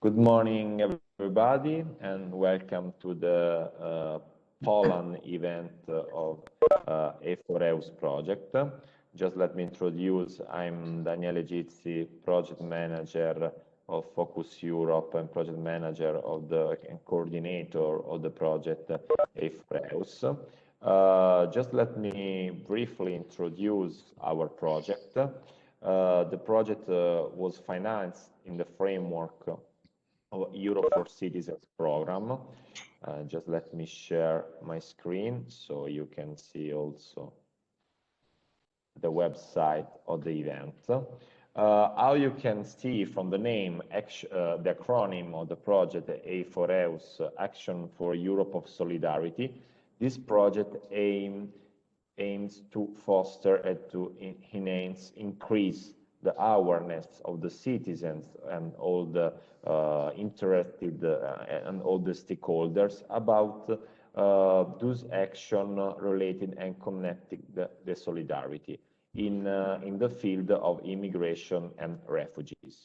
Good morning, everybody, and welcome to the Poland event of A4EUS project. Just let me introduce, I'm Daniele Gizzi, project manager of Focus Europe and project manager of and coordinator of the project A4EUS. Just let me briefly introduce our project. The project was financed in the framework of Euro for Citizens program. Just let me share my screen so you can see also the website of the event. How you can see from the name, the acronym of the project A4EUS, Action for Europe of Solidarity, this project aims to foster and to enhance, increase the awareness of the citizens and all the interested and all the stakeholders about those actions related and connected the solidarity in the field of immigration and refugees.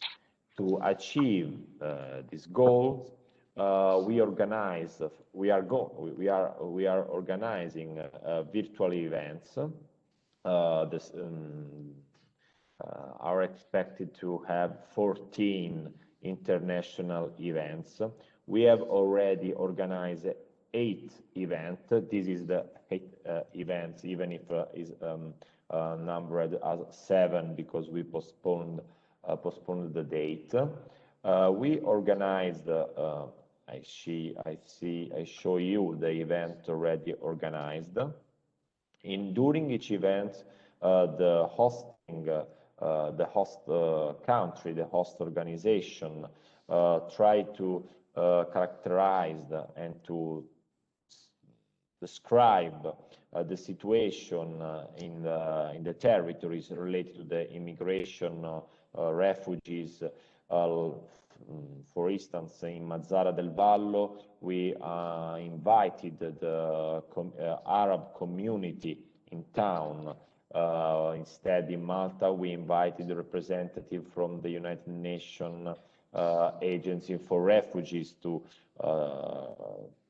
To achieve this goal, we are organizing virtual events. Are expected to have 14 international events. We have already organized 8 events. This is the 8 events, even if is numbered as 7 because we postponed the date. We organized. I show you the event already organized. During each event, the host country, the host organization, try to characterize and to describe the situation in the territories related to the immigration, refugees. For instance, in Mazara del Vallo, we invited the Arab community in town. Instead, in Malta, we invited a representative from the United Nations Agency for Refugees to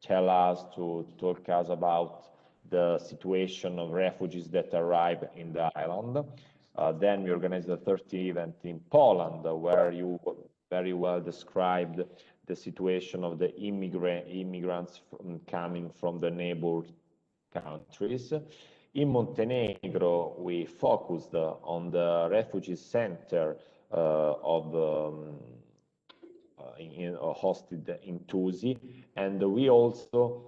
talk us about the situation of refugees that arrive in the island. Then we organized a 30th event in Poland, where you very well described the situation of the immigrants coming from the neighboring countries. In Montenegro, we focused on the refugee center hosted in Tusi, and we also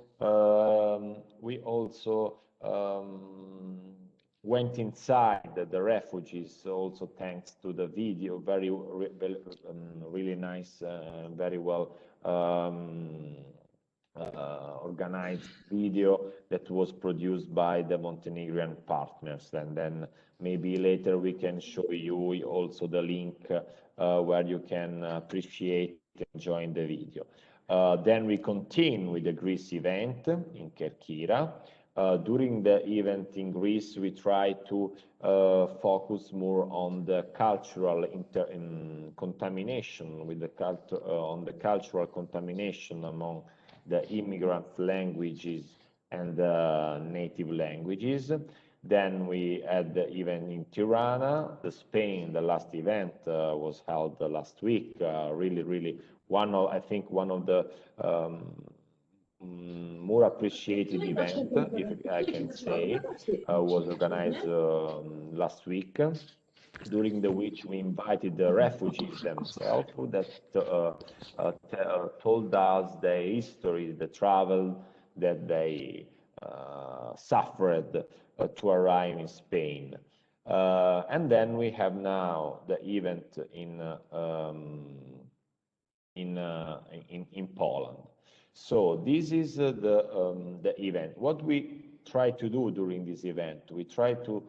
went inside the refugees, also thanks to the video, really nice, very well organized video that was produced by the Montenegrin partners, and then maybe later we can show you also the link where you can appreciate and join the video. Then we continue with the Greece event in Kerkyra. During the event in Greece, we try to focus more on the cultural contamination, on the cultural contamination among the immigrant languages and native languages. Then we had the event in Tirana, Spain. The last event was held last week. Really, I think one of the more appreciated event, if I can say, was organized last week, during which we invited the refugees themselves that told us the history, the travel that they suffered to arrive in Spain. And then we have now the event in Poland. So this is the event. What we try to do during this event, we try to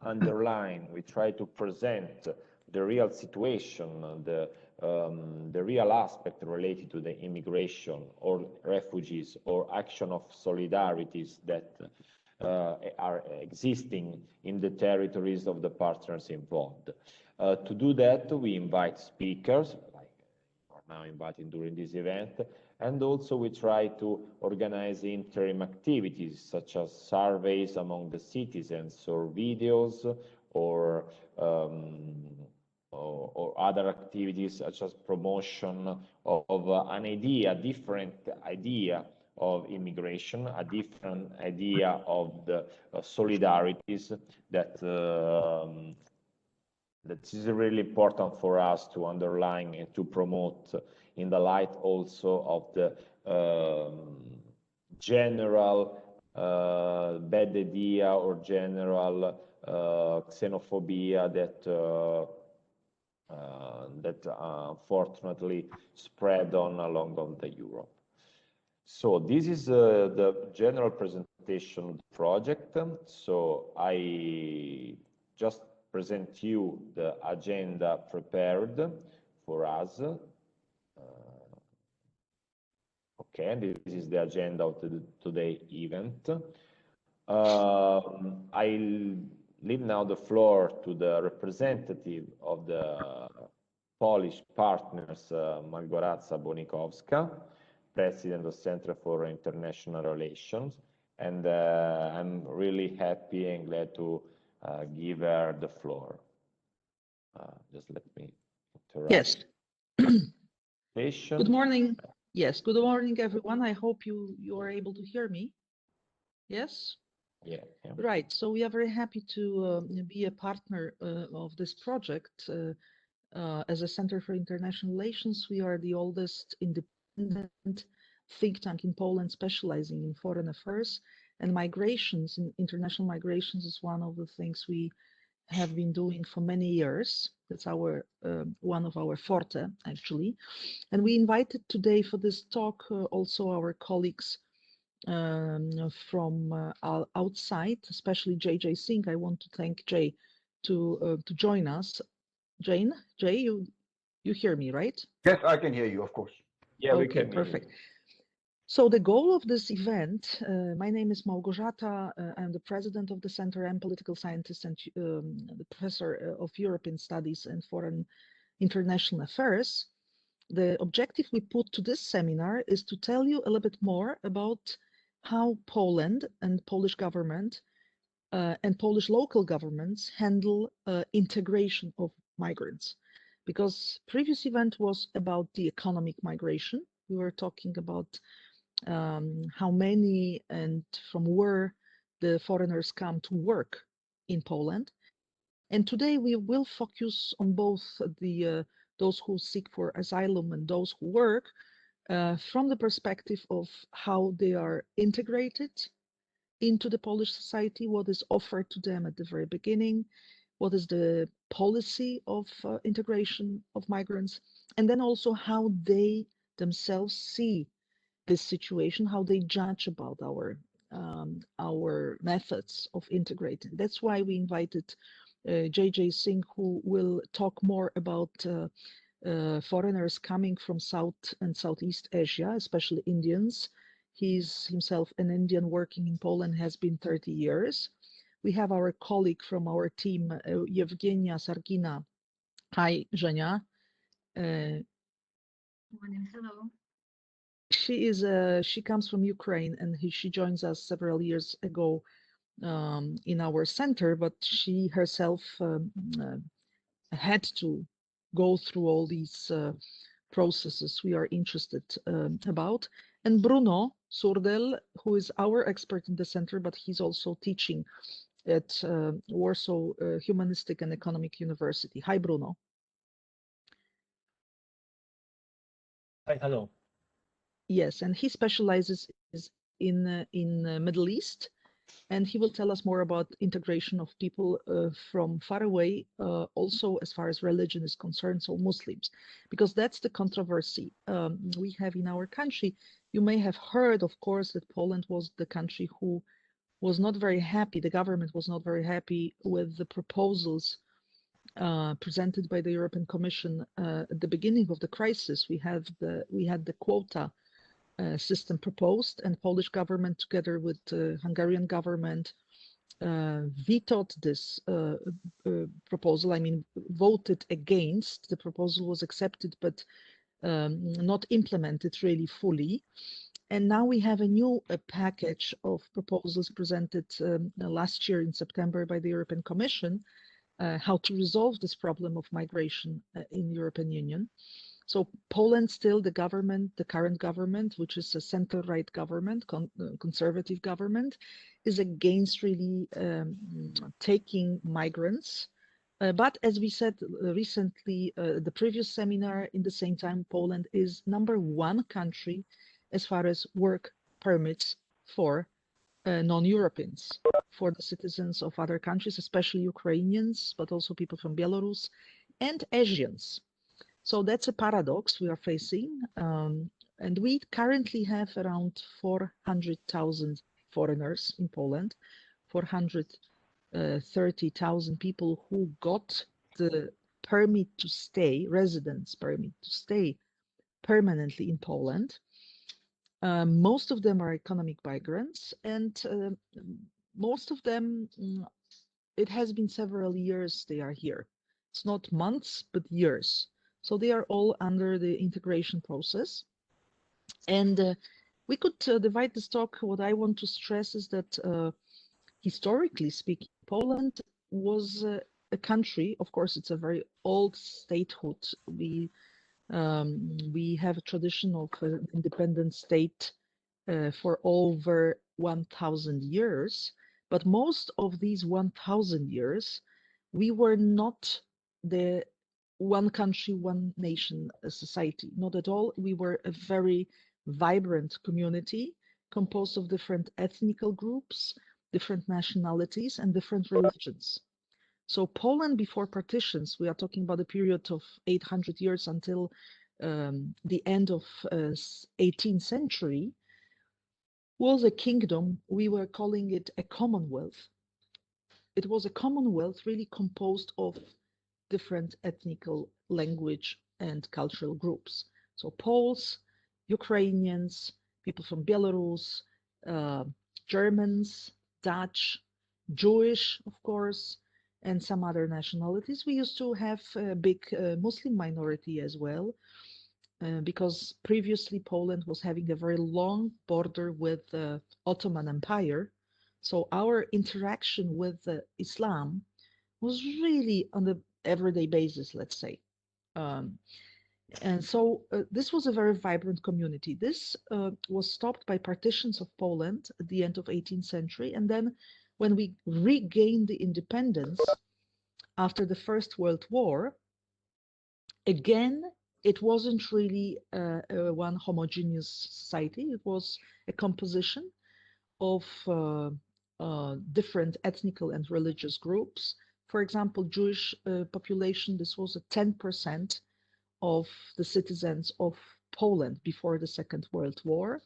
underline, we try to present the real situation, the real aspect related to the immigration or refugees or action of solidarities that are existing in the territories of the partners involved. To do that, we invite speakers, like are now inviting during this event, and also we try to organize interim activities such as surveys among the citizens or videos or other activities such as promotion of an idea, different idea of immigration, a different idea of the solidarities that that is really important for us to underline and to promote in the light also of the general bad idea or general xenophobia that unfortunately spread on along of the Europe. So this is the general presentation of the project. So I just present you the agenda prepared for us. Okay, this is the agenda of today's event. I leave now the floor to the representative of the Polish partners, Małgorzata Bonikowska, President of Center for International Relations, and I'm really happy and glad to give her the floor. Just let me interrupt. Yes. Good morning. Yes, good morning, everyone. I hope you are able to hear me. Yes? Yeah. Right. So we are very happy to be a partner of this project. As a Center for International Relations, we are the oldest independent think tank in Poland specializing in foreign affairs, and migrations, international migrations is one of the things we have been doing for many years. That's our one of our forte, actually. And we invited today for this talk also our colleagues from outside, especially J.J. Singh. I want to thank Jay to join us. Jay, you hear me, right? Yes, I can hear you, of course. Yeah, we can. Okay, perfect. So the goal of this event, my name is Małgorzata. I'm the president of the Center. I'm political scientist and the professor of European Studies and Foreign International Affairs. The objective we put to this seminar is to tell you a little bit more about how Poland and Polish government and Polish local governments handle integration of migrants. Because previous event was about the economic migration. We were talking about how many and from where the foreigners come to work in Poland. And today we will focus on both the those who seek for asylum and those who work from the perspective of how they are integrated into the Polish society, what is offered to them at the very beginning, what is the policy of integration of migrants, and then also how they themselves see this situation, how they judge about our methods of integrating. That's why we invited J.J. Singh, who will talk more about foreigners coming from South and Southeast Asia, especially Indians. He's himself an Indian working in Poland, has been 30 years. We have our colleague from our team, Evgenia Sargina. Hi, Zhenya. Morning, hello. She comes from Ukraine, and she joins us several years ago in our center, but she herself had to go through all these processes we are interested about. And Bruno Surdel, who is our expert in the center, but he's also teaching at Warsaw Humanistic and Economic University. Hi, Bruno. Hi, hello. Yes, and he specializes in Middle East, and he will tell us more about integration of people from far away, also as far as religion is concerned, so Muslims, because that's the controversy we have in our country. You may have heard, of course, that Poland was the country who was not very happy, the government was not very happy with the proposals presented by the European Commission at the beginning of the crisis. We had the quota system proposed, and Polish government together with the Hungarian government vetoed this proposal. I mean, voted against. The proposal was accepted, but not implemented really fully. And now we have a new package of proposals presented last year in September by the European Commission, how to resolve this problem of migration in the European Union. So Poland still, the government, the current government, which is a center-right government, conservative government, is against really taking migrants. But as we said recently, the previous seminar, in the same time, Poland is #1 country as far as work permits for non-Europeans, for the citizens of other countries, especially Ukrainians, but also people from Belarus and Asians. So that's a paradox we are facing. And we currently have around 400,000 foreigners in Poland, 430,000 people who got the permit to stay, residence permit to stay permanently in Poland. Most of them are economic migrants, and most of them, it has been several years they are here. It's not months, but years. So they are all under the integration process. And we could divide this talk. What I want to stress is that historically speaking, Poland was a country, of course, it's a very old statehood. We have a tradition of independent state for over 1,000 years, but most of these 1,000 years, we were not the one country, one nation society, not at all. We were a very vibrant community composed of different ethnical groups, different nationalities, and different religions. So Poland before partitions, we are talking about a period of 800 years until the end of 18th century, was a kingdom. We were calling it a commonwealth. It was a commonwealth really composed of different ethnical, language, and cultural groups. So Poles, Ukrainians, people from Belarus, Germans, Dutch, Jewish, of course, and some other nationalities. We used to have a big Muslim minority as well, because previously Poland was having a very long border with the Ottoman Empire. So our interaction with Islam was really on the everyday basis, let's say. And so this was a very vibrant community. This was stopped by partitions of Poland at the end of 18th century. And then when we regained the independence after the First World War, again, it wasn't really one homogeneous society. It was a composition of different ethnical and religious groups. For example, Jewish population, this was a 10% of the citizens of Poland before the Second World War.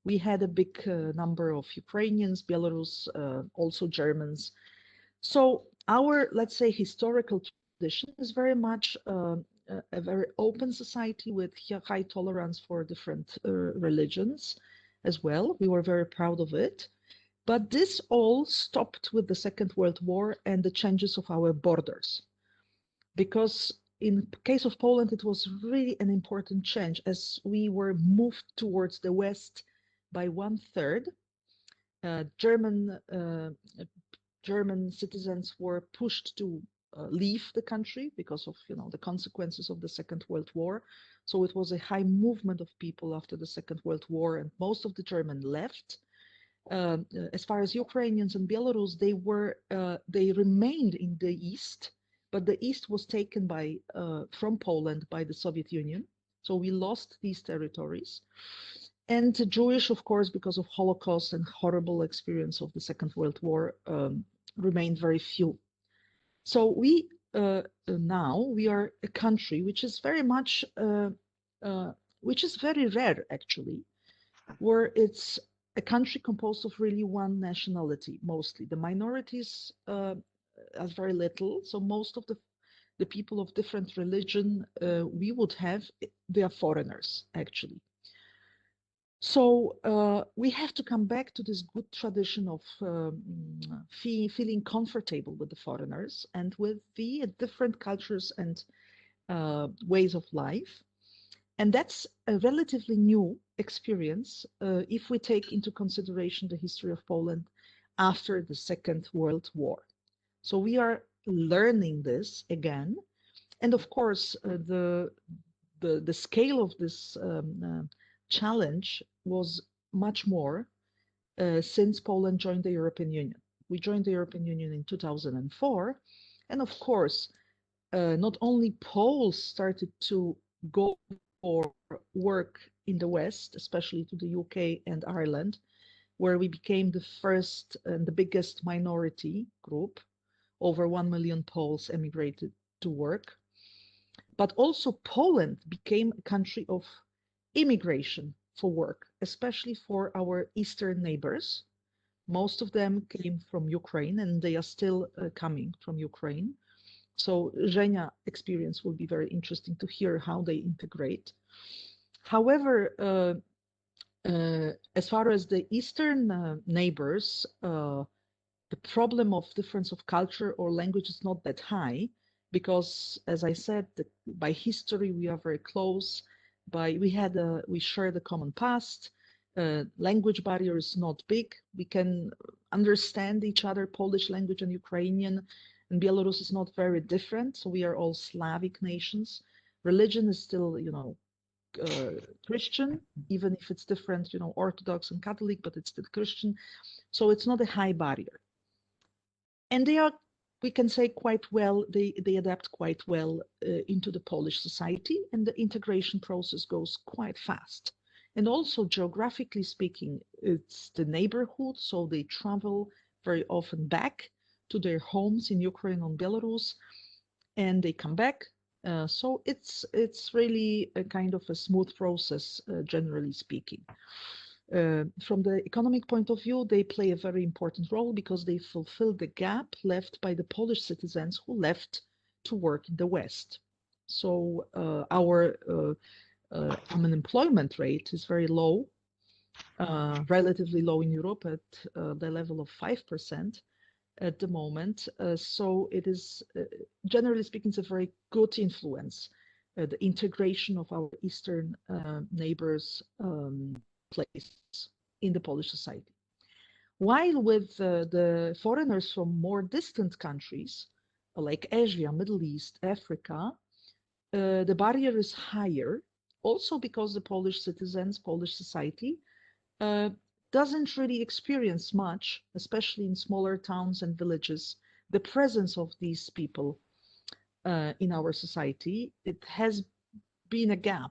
We had a big number of Ukrainians, Belarus, also Germans. So our, let's say, historical tradition is very much a very open society with high tolerance for different religions as well. We were very proud of it. But this all stopped with the Second World War and the changes of our borders. Because in case of Poland, it was really an important change as we were moved towards the West by 1/3. German citizens were pushed to leave the country because of the consequences of the Second World War. So it was a high movement of people after the Second World War, and most of the German left. As far as Ukrainians and Belarus, they remained in the east, but the east was taken from Poland by the Soviet Union. So we lost these territories. And the Jewish, of course, because of Holocaust and horrible experience of the Second World War, remained very few. So we now we are a country which is very much, which is very rare actually, where it's a country composed of really one nationality mostly. The minorities are very little, so most of the people of different religion we would have, they are foreigners actually. So we have to come back to this good tradition of feeling comfortable with the foreigners and with the different cultures and ways of life. And that's a relatively new experience if we take into consideration the history of Poland after the Second World War. So we are learning this again. And of course, the scale of this challenge was much more since Poland joined the European Union. We joined the European Union in 2004. And of course, not only Poles started to go for work in the West, especially to the UK and Ireland, where we became the first and the biggest minority group. Over 1 million Poles emigrated to work. But also Poland became a country of immigration for work, especially for our eastern neighbors. Most of them came from Ukraine and they are still coming from Ukraine. So Zhenya experience will be very interesting to hear how they integrate. However, as far as the eastern neighbors, the problem of difference of culture or language is not that high because, as I said, by history we are very close. We share the common past. Language barrier is not big. We can understand each other. Polish language and Ukrainian and Belarus is not very different. So we are all Slavic nations. Religion is still, Christian, even if it's different, Orthodox and Catholic, but it's still Christian. So it's not a high barrier. And they are, we can say, quite well, they adapt quite well into the Polish society, and the integration process goes quite fast. And also, geographically speaking, it's the neighborhood, so they travel very often back to their homes in Ukraine and Belarus, and they come back. So it's really a kind of a smooth process, generally speaking. From the economic point of view, they play a very important role because they fulfill the gap left by the Polish citizens who left to work in the West. So our unemployment rate is very low, relatively low in Europe at the level of 5% at the moment. So it is, generally speaking, it's a very good influence, the integration of our Eastern neighbors place in the Polish society. While with the foreigners from more distant countries, like Asia, Middle East, Africa, the barrier is higher, also because the Polish citizens, Polish society, doesn't really experience much, especially in smaller towns and villages, the presence of these people in our society. It has been a gap.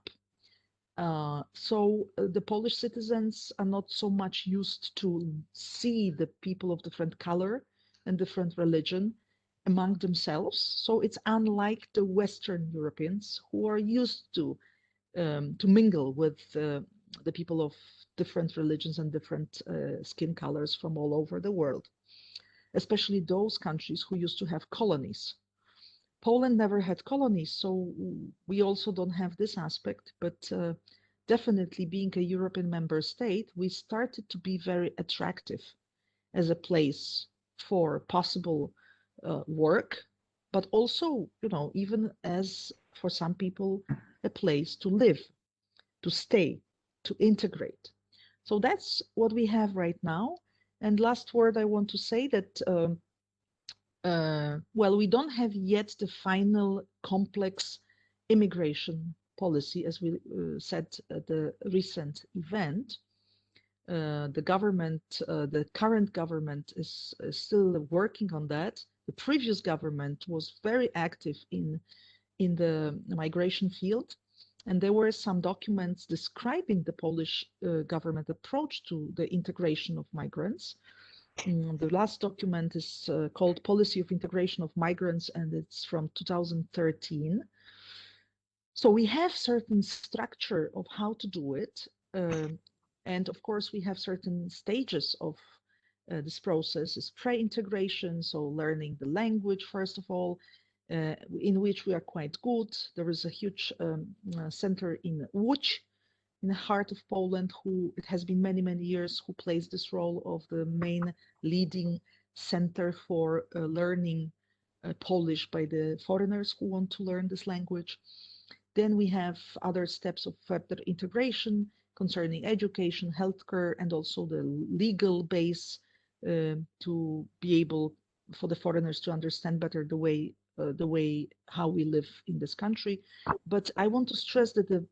So the Polish citizens are not so much used to see the people of different color and different religion among themselves. So it's unlike the Western Europeans who are used to mingle with the people of different religions and different skin colors from all over the world, especially those countries who used to have colonies. Poland never had colonies, so we also don't have this aspect, but definitely being a European member state, we started to be very attractive as a place for possible work, but also, even as for some people, a place to live, to stay, to integrate. So that's what we have right now. And last word, I want to say that, well, we don't have yet the final complex immigration policy, as we said at the recent event. The government, the current government is still working on that. The previous government was very active in the migration field. And there were some documents describing the Polish government approach to the integration of migrants. The last document is called Policy of Integration of Migrants, and it's from 2013. So we have certain structure of how to do it. And of course, we have certain stages of this process is pre-integration, so learning the language, first of all, in which we are quite good. There is a huge center in Łódź, in the heart of Poland, who it has been many, many years, who plays this role of the main leading center for learning Polish by the foreigners who want to learn this language. Then we have other steps of further integration concerning education, healthcare, and also the legal base to be able for the foreigners to understand better the way how we live in this country. But I want to stress that the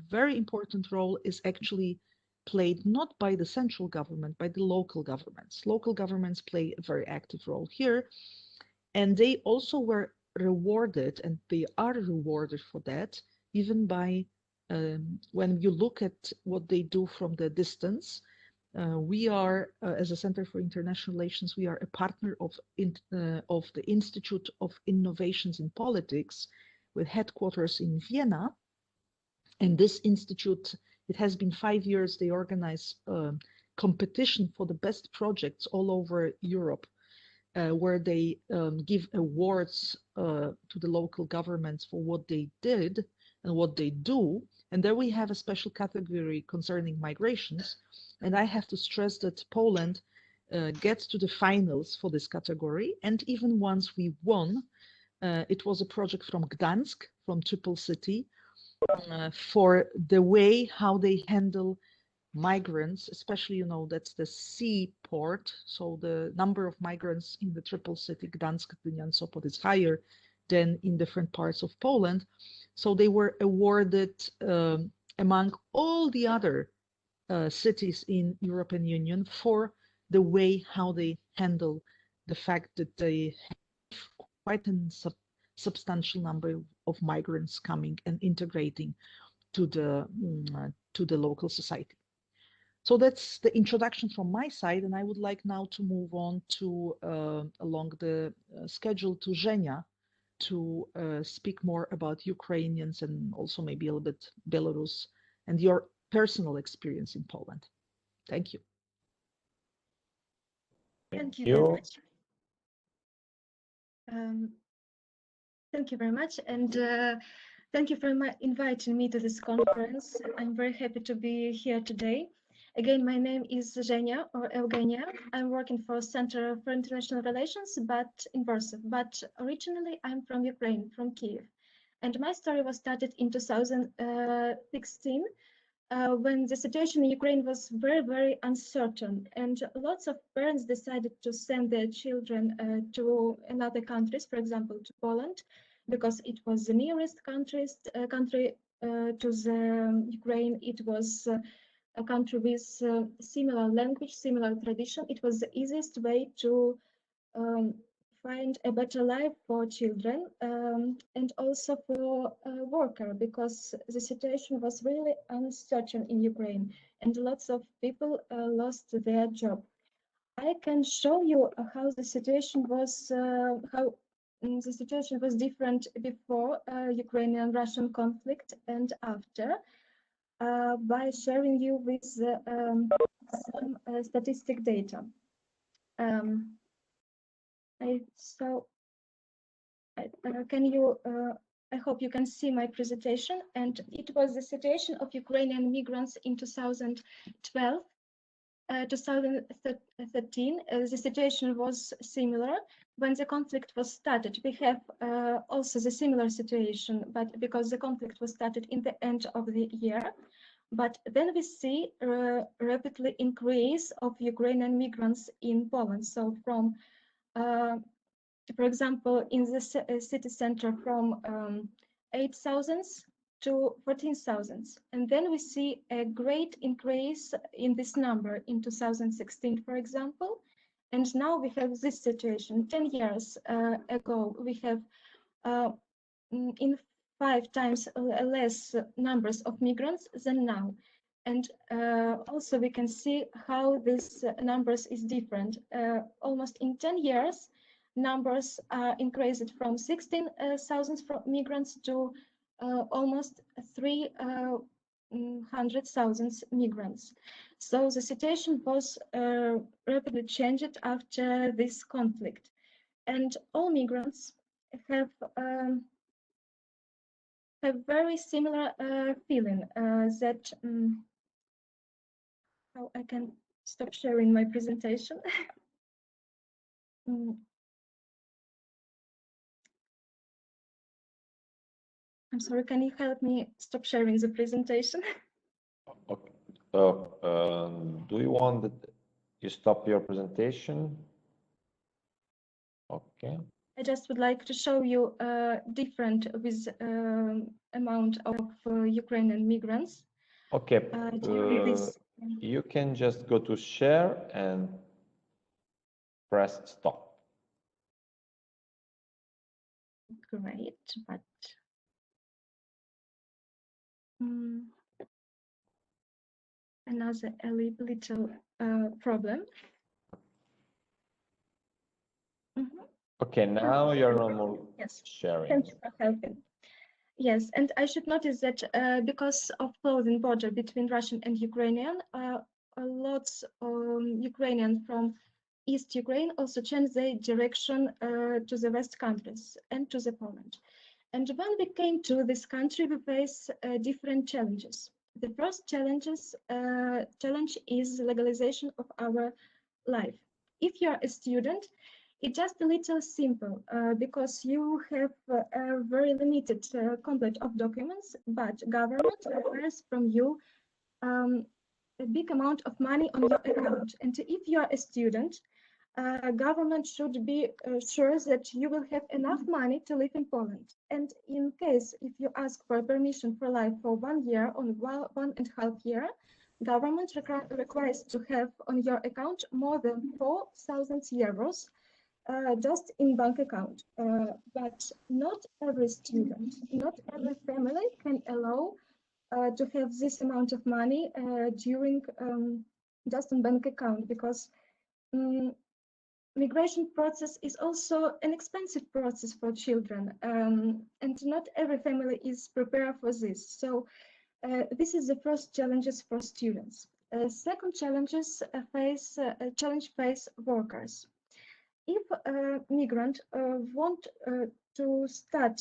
very important role is actually played not by the central government, by the local governments. Local governments play a very active role here, and they also were rewarded, and they are rewarded for that, even by when you look at what they do from the distance. We are, as a Center for International Relations, we are a partner of the Institute of Innovations in Politics, with headquarters in Vienna. And this institute, it has been 5 years. They organize competition for the best projects all over Europe, where they give awards to the local governments for what they did and what they do. And there we have a special category concerning migrations. And I have to stress that Poland gets to the finals for this category. And even once we won, it was a project from Gdansk, from Triple City, for the way how they handle migrants, especially, you know, that's the seaport. So the number of migrants in the Triple City, Gdansk, Gdynia, and Sopot is higher than in different parts of Poland. So they were awarded among all the other cities in European Union for the way how they handle the fact that they have quite a substantial number of migrants coming and integrating to the local society. So that's the introduction from my side, and I would like now to move on to along the schedule to Zhenya to speak more about Ukrainians and also maybe a little bit Belarus and your personal experience in Poland. Thank you. Thank you very much. Thank you very much, and thank you for inviting me to this conference. I'm very happy to be here today. Again, my name is Zhenya or Eugenia. I'm working for Center for International Relations, but in Warsaw. But originally, I'm from Ukraine, from Kiev, and my story was started in 2016. When the situation in Ukraine was very, very uncertain, and lots of parents decided to send their children to another countries, for example, to Poland, because it was the nearest country to the Ukraine. It was a country with similar language, similar tradition. It was the easiest way to find a better life for children and also for workers, because the situation was really uncertain in Ukraine and lots of people lost their job. I can show you how the situation was different before Ukrainian-Russian conflict and after by sharing you with some statistic data. I hope you can see my presentation. And it was the situation of Ukrainian migrants in 2012, 2013. The situation was similar. When the conflict was started, we have also the similar situation, but because the conflict was started in the end of the year. But then we see a rapidly increase of Ukrainian migrants in Poland. So from for example, in the city center from 8,000 to 14,000. And then we see a great increase in this number in 2016, for example. And now we have this situation. 10 years ago, we have in 5 times less numbers of migrants than now. And also we can see how this numbers is different. Almost in 10 years, numbers are increased from 16,000 migrants to almost 300,000 migrants. So the situation was rapidly changed after this conflict. And all migrants have have very similar feeling that how I can stop sharing my presentation. I'm sorry, can you help me stop sharing the presentation? Okay. Do you want that you stop your presentation? Okay. I just would like to show you different with amount of Ukrainian migrants. Okay. During this. You can just go to share and press stop. Great, but another little problem. Okay, now you're normal. Yes. Sharing. Thank you for helping. Yes, and I should notice that because of closing border between Russian and Ukrainian, lots of Ukrainian from East Ukraine also changed their direction to the West countries and to the Poland. And when we came to this country, we face different challenges. The first challenge is legalization of our life. If you are a student, it's just a little simple because you have a very limited complete of documents, but government requires from you a big amount of money on your account. And if you are a student, government should be sure that you will have enough money to live in Poland. And in case if you ask for permission for life for 1 year or 1.5 years, government requires to have on your account more than 4,000 euros just in bank account. But not every student, not every family can allow to have this amount of money during just in bank account, because migration process is also an expensive process for children, and not every family is prepared for this. So this is the first challenges for students. Second challenges face workers. If a migrant want to start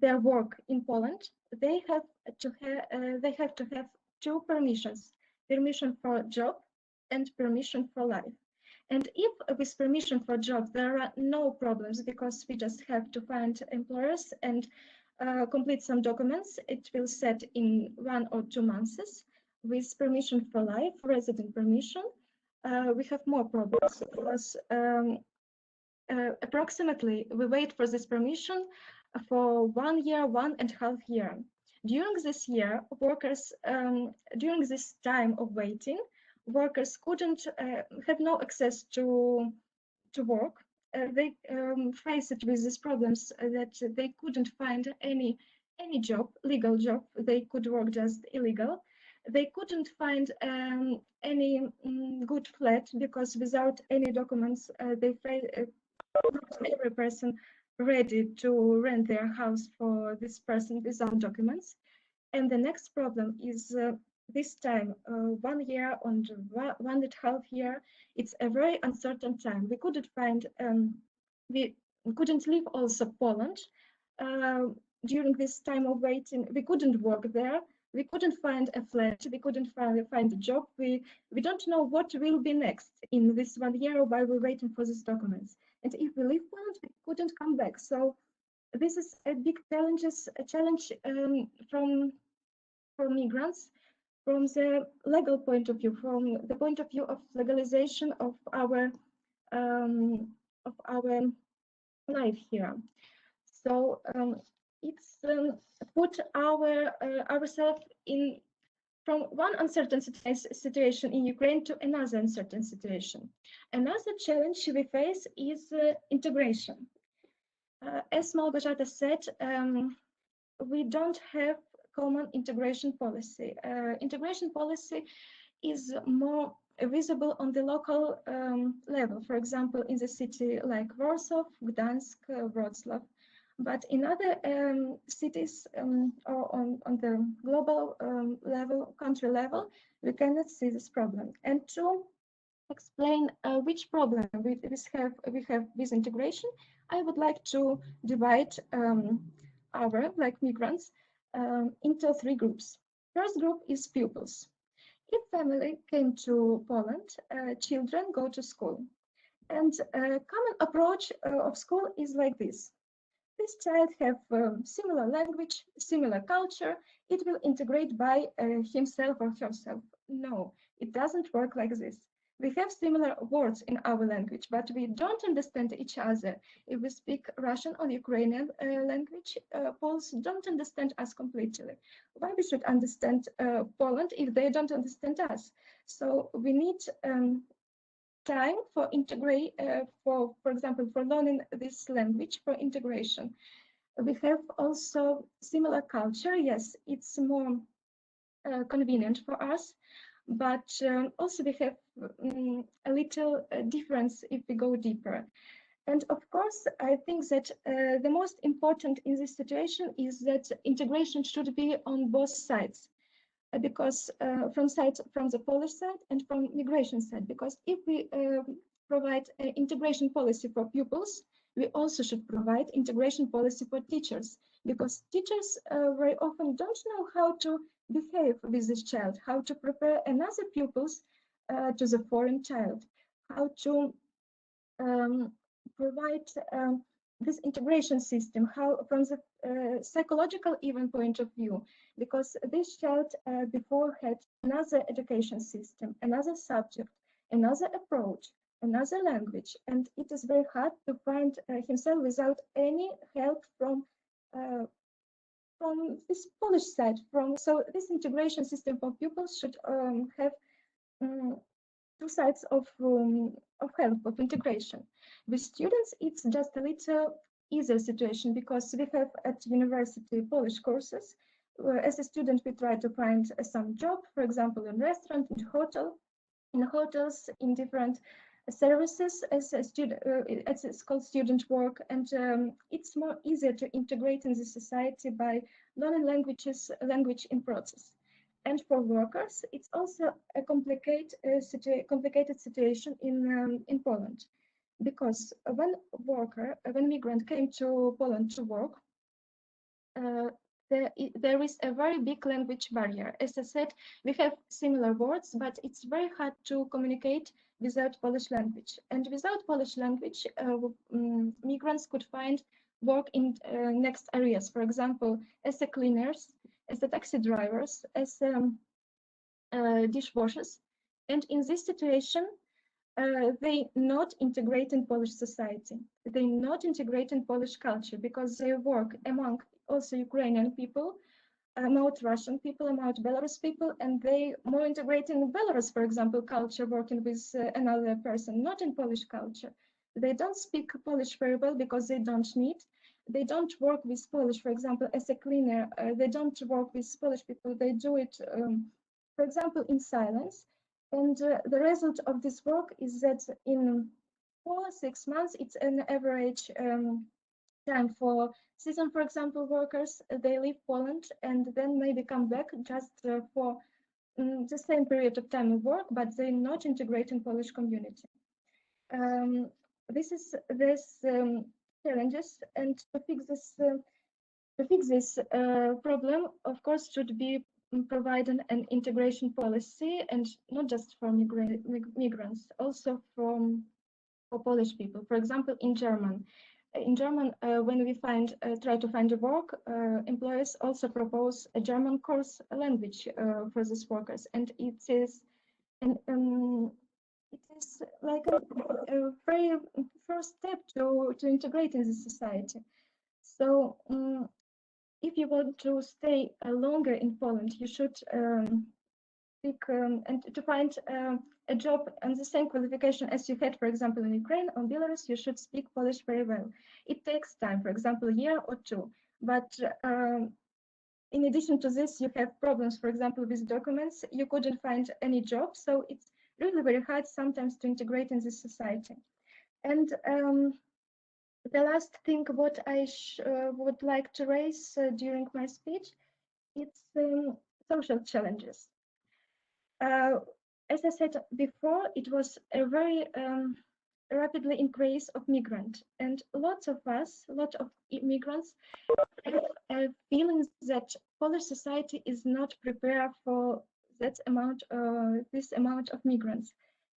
their work in Poland, they have to have two permissions: permission for job and permission for life. And if with permission for job there are no problems, because we just have to find employers and complete some documents, it will set in 1 or 2 months. With permission for life, resident permission, we have more problems, because approximately we wait for this permission for 1 year, 1.5 years. During this year, workers, during this time of waiting, workers couldn't have no access to work. They faced with these problems that they couldn't find any job, legal job. They could work just illegal. They couldn't find any good flat, because without any documents, not every person ready to rent their house for this person without documents. And the next problem is this time, 1 year and 1.5 years, it's a very uncertain time. We couldn't find, we couldn't leave also Poland. During this time of waiting, we couldn't work there. We couldn't find a flat. We couldn't find a job. We don't know what will be next in this 1 year while we're waiting for these documents. And if we leave Poland, we couldn't come back. So this is a big challenge for migrants from the legal point of view, from the point of view of legalization of our life here. So it's put ourselves in from one uncertain situation in Ukraine to another uncertain situation. Another challenge we face is integration. As Malgorzata said, we don't have common integration policy. Integration policy is more visible on the local level, for example, in the city like Warsaw, Gdansk, Wrocław. But in other cities or on the global level, country level, we cannot see this problem. And to explain which problem we have with integration, I would like to divide like migrants, into three groups. First group is pupils. If family came to Poland, children go to school. And a common approach of school is like this. This child have similar language, similar culture, it will integrate by himself or herself. No, it doesn't work like this. We have similar words in our language, but we don't understand each other. If we speak Russian or Ukrainian language, Poles don't understand us completely. Why we should understand Poland if they don't understand us? So we need time for integrate, for example, for learning this language, for integration. We have also similar culture. Yes, it's more convenient for us, but also we have a little difference if we go deeper. And of course, I think that the most important in this situation is that integration should be on both sides. Because from the Polish side and from migration side, because if we provide an integration policy for pupils, we also should provide integration policy for teachers, because teachers very often don't know how to behave with this child, how to prepare another pupils to the foreign child, how to provide this integration system, how from the psychological even point of view, because this child before had another education system, another subject, another approach, another language, and it is very hard to find himself without any help from this Polish side. So this integration system for pupils should have two sides of help, of integration. With students, it's just a little easier situation because we have at university Polish courses. As a student, we try to find some job, for example, in restaurant, in hotel, in hotels, in different services as a student, it's called student work, and it's more easier to integrate in the society by learning language in process. And for workers, it's also a complicated situation in Poland, because when migrant came to Poland to work, there is a very big language barrier. As I said, we have similar words, but it's very hard to communicate without Polish language. And without Polish language, migrants could find work in next areas, for example, as a cleaners, as a taxi drivers, as dishwashers. And in this situation, they not integrate in Polish society. They not integrate in Polish culture because they work among also Ukrainian people, among Russian people, among Belarus people, and they more integrate in Belarus, for example, culture, working with another person, not in Polish culture. They don't speak Polish very well because they don't need. They don't work with Polish, for example, as a cleaner. They don't work with Polish people. They do it, for example, in silence. And the result of this work is that in 4-6 months, it's an average time for season, for example, workers. They leave Poland and then maybe come back just for the same period of time of work, but they not integrate in Polish community. This challenges, and to fix this problem, of course, should be providing an integration policy, and not just for migrants, also for Polish people. For example, in German, when we try to find a work, employers also propose a German course language for these workers, and it is like a very first step to integrate in the society. So if you want to stay longer in Poland, you should speak and to find a job and the same qualification as you had, for example, in Ukraine or Belarus, you should speak Polish very well. It takes time, for example, a year or two. But in addition to this, you have problems, for example, with documents. You couldn't find any job, so it's really very hard sometimes to integrate in this society. And the last thing what I would like to raise during my speech, it's social challenges. As I said before, it was a very rapidly increase of migrant, and lots of immigrants have feeling that Polish society is not prepared for this amount of migrants,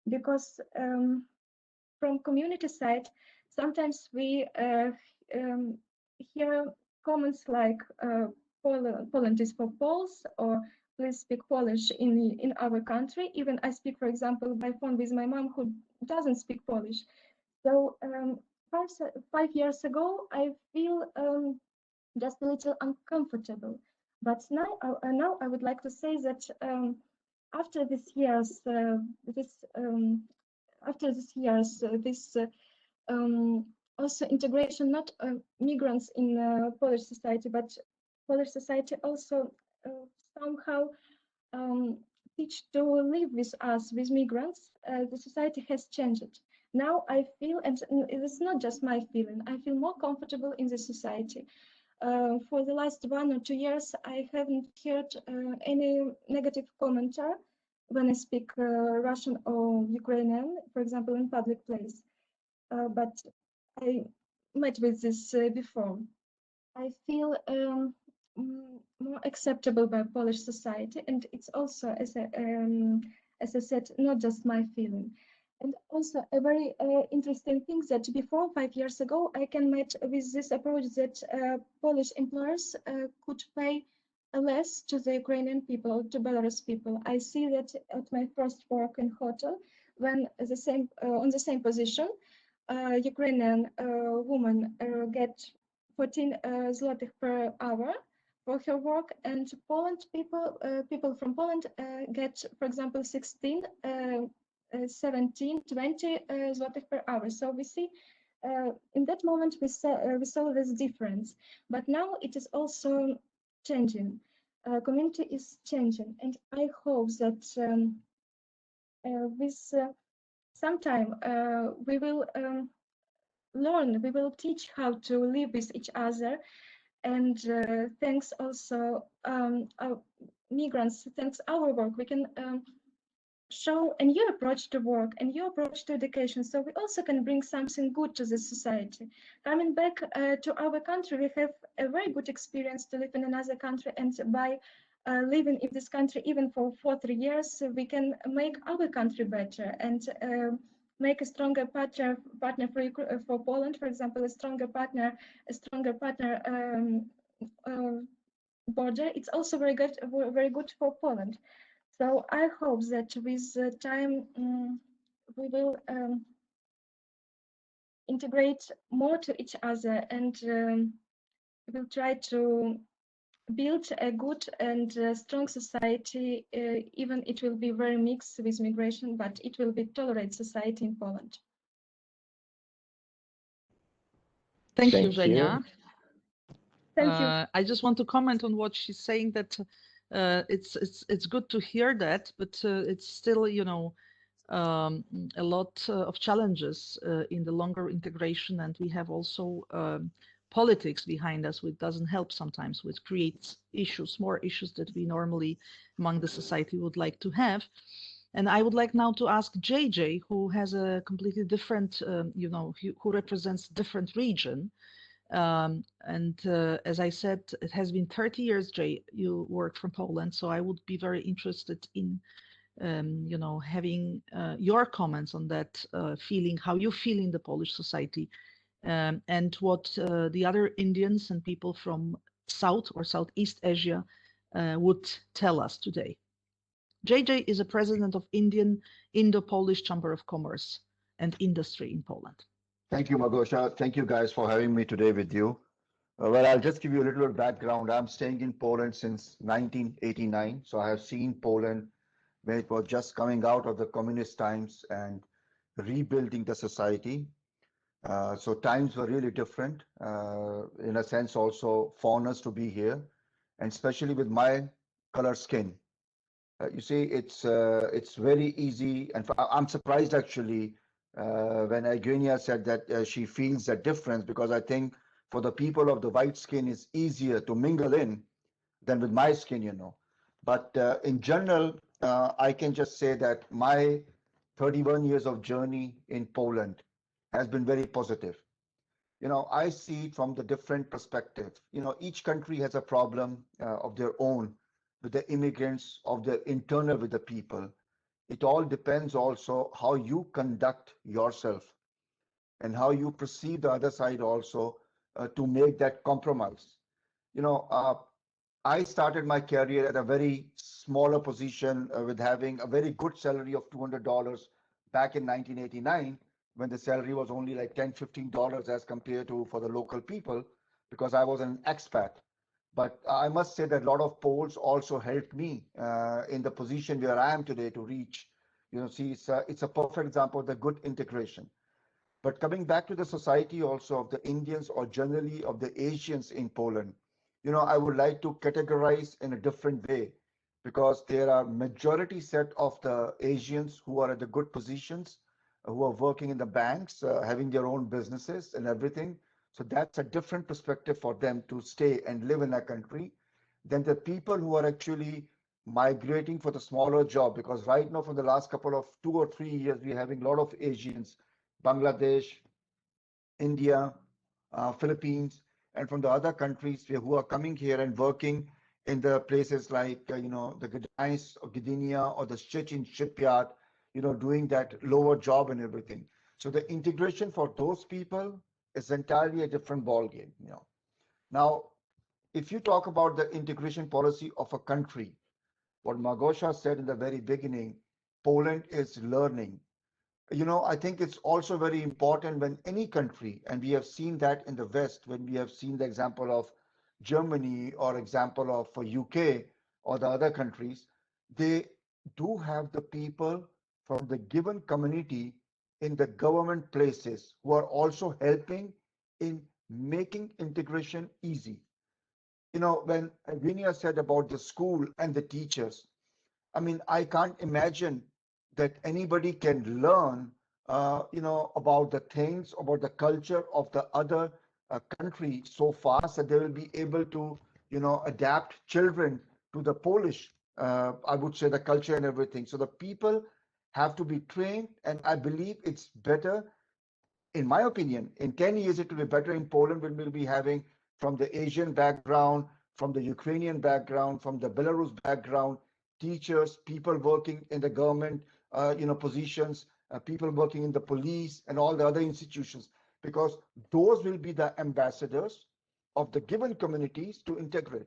because from community side, sometimes we hear comments like Poland is for Poles, or please speak Polish in our country. Even I speak, for example, by phone with my mom who doesn't speak Polish. So 5 years ago, I feel just a little uncomfortable. But now I would like to say that after these years, this also integration, not migrants in Polish society, but Polish society also somehow teach to live with us, with migrants. The society has changed. Now I feel, and it is not just my feeling, I feel more comfortable in the society. For the last 1 or 2 years, I haven't heard any negative commenter when I speak Russian or Ukrainian, for example, in public place. But I met with this before. I feel more acceptable by Polish society, and it's also, as I said, not just my feeling. And also a very interesting thing that before 5 years ago, I can meet with this approach that Polish employers could pay less to the Ukrainian people, to Belarus people. I see that at my first work in hotel, when on the same position, Ukrainian woman get 14 zlotych per hour for her work, and people from Poland get, for example, 16, 17, 20 zlotych per hour. So we see in that moment we saw this difference, but now it is also changing. Community is changing, and I hope that with some time we will learn, we will teach how to live with each other. And thanks also our migrants, thanks our work, we can show a new approach to work, a new approach to education. So we also can bring something good to the society. Coming back to our country, we have a very good experience to live in another country, and by living in this country even for 4-3 years, we can make our country better and make a stronger partner for Poland, for example, a stronger partner border. It's also very good for Poland. So I hope that with time we will integrate more to each other, and we will try to build a good and strong society. Even it will be very mixed with migration, but it will be tolerant society in Poland. Thank you, Zhenya. Thank you. I just want to comment on what she's saying, that it's good to hear that, but it's still, you know, a lot of challenges in the longer integration, and we have also politics behind us, which doesn't help sometimes, which creates issues, more issues that we normally among the society would like to have. And I would like now to ask JJ, who has a completely different, you know, who represents different region. As I said, it has been 30 years, Jay, you work from Poland, so I would be very interested in, you know, having your comments on that feeling, how you feel in the Polish society, and what the other Indians and people from South or Southeast Asia would tell us today. JJ is a president of Indo-Polish Chamber of Commerce and Industry in Poland. Thank you, Małgosia. Thank you guys for having me today with you. Well, I'll just give you a little bit of background. I'm staying in Poland since 1989. So I have seen Poland when it was just coming out of the communist times and rebuilding the society. So times were really different. In a sense, also foreigners to be here, and especially with my color skin. You see, it's very easy, and I'm surprised actually when Eugenia said that she feels that difference, because I think for the people of the white skin, it's easier to mingle in than with my skin, you know. But in general, I can just say that my 31 years of journey in Poland has been very positive. I see it from the different perspective. Each country has a problem of their own with the immigrants, of their internal with the people. It all depends also how you conduct yourself and how you perceive the other side also to make that compromise. You know, uh, I started my career at a very smaller position with having a very good salary of $200 back in 1989 when the salary was only like $10, $15 as compared to for the local people because I was an expat. But I must say that a lot of polls also helped me in the position where I am today to reach. See, it's a perfect example of the good integration. But coming back to the society also of the Indians or generally of the Asians in Poland, I would like to categorize in a different way because there are majority set of the Asians who are at the good positions, who are working in the banks, having their own businesses and everything. So that's a different perspective for them to stay and live in a country than the people who are actually migrating for the smaller job. Because right now, for the last couple of 2 or 3 years, we're having a lot of Asians Bangladesh, India, Philippines, and from the other countries who are coming here and working in the places like, the Gdańsk or Gdynia or the Szczecin shipyard, doing that lower job and everything. So the integration for those people is entirely a different ball game. Now, if you talk about the integration policy of a country, what Magosha said in the very beginning, Poland is learning. I think it's also very important when any country, and we have seen that in the West, when we have seen the example of Germany or example of UK or the other countries, they do have the people from the given community in the government places who are also helping in making integration easy. When Vinia said about the school and the teachers, I mean, I can't imagine that anybody can learn, about the things, about the culture of the other country so fast that they will be able to, adapt children to the Polish, I would say, the culture and everything. So the people have to be trained, and I believe it's better in my opinion, in 10 years, it will be better in Poland when we'll be having from the Asian background, from the Ukrainian background, from the Belarus background, teachers, people working in the government, positions, people working in the police and all the other institutions, because those will be the ambassadors of the given communities to integrate.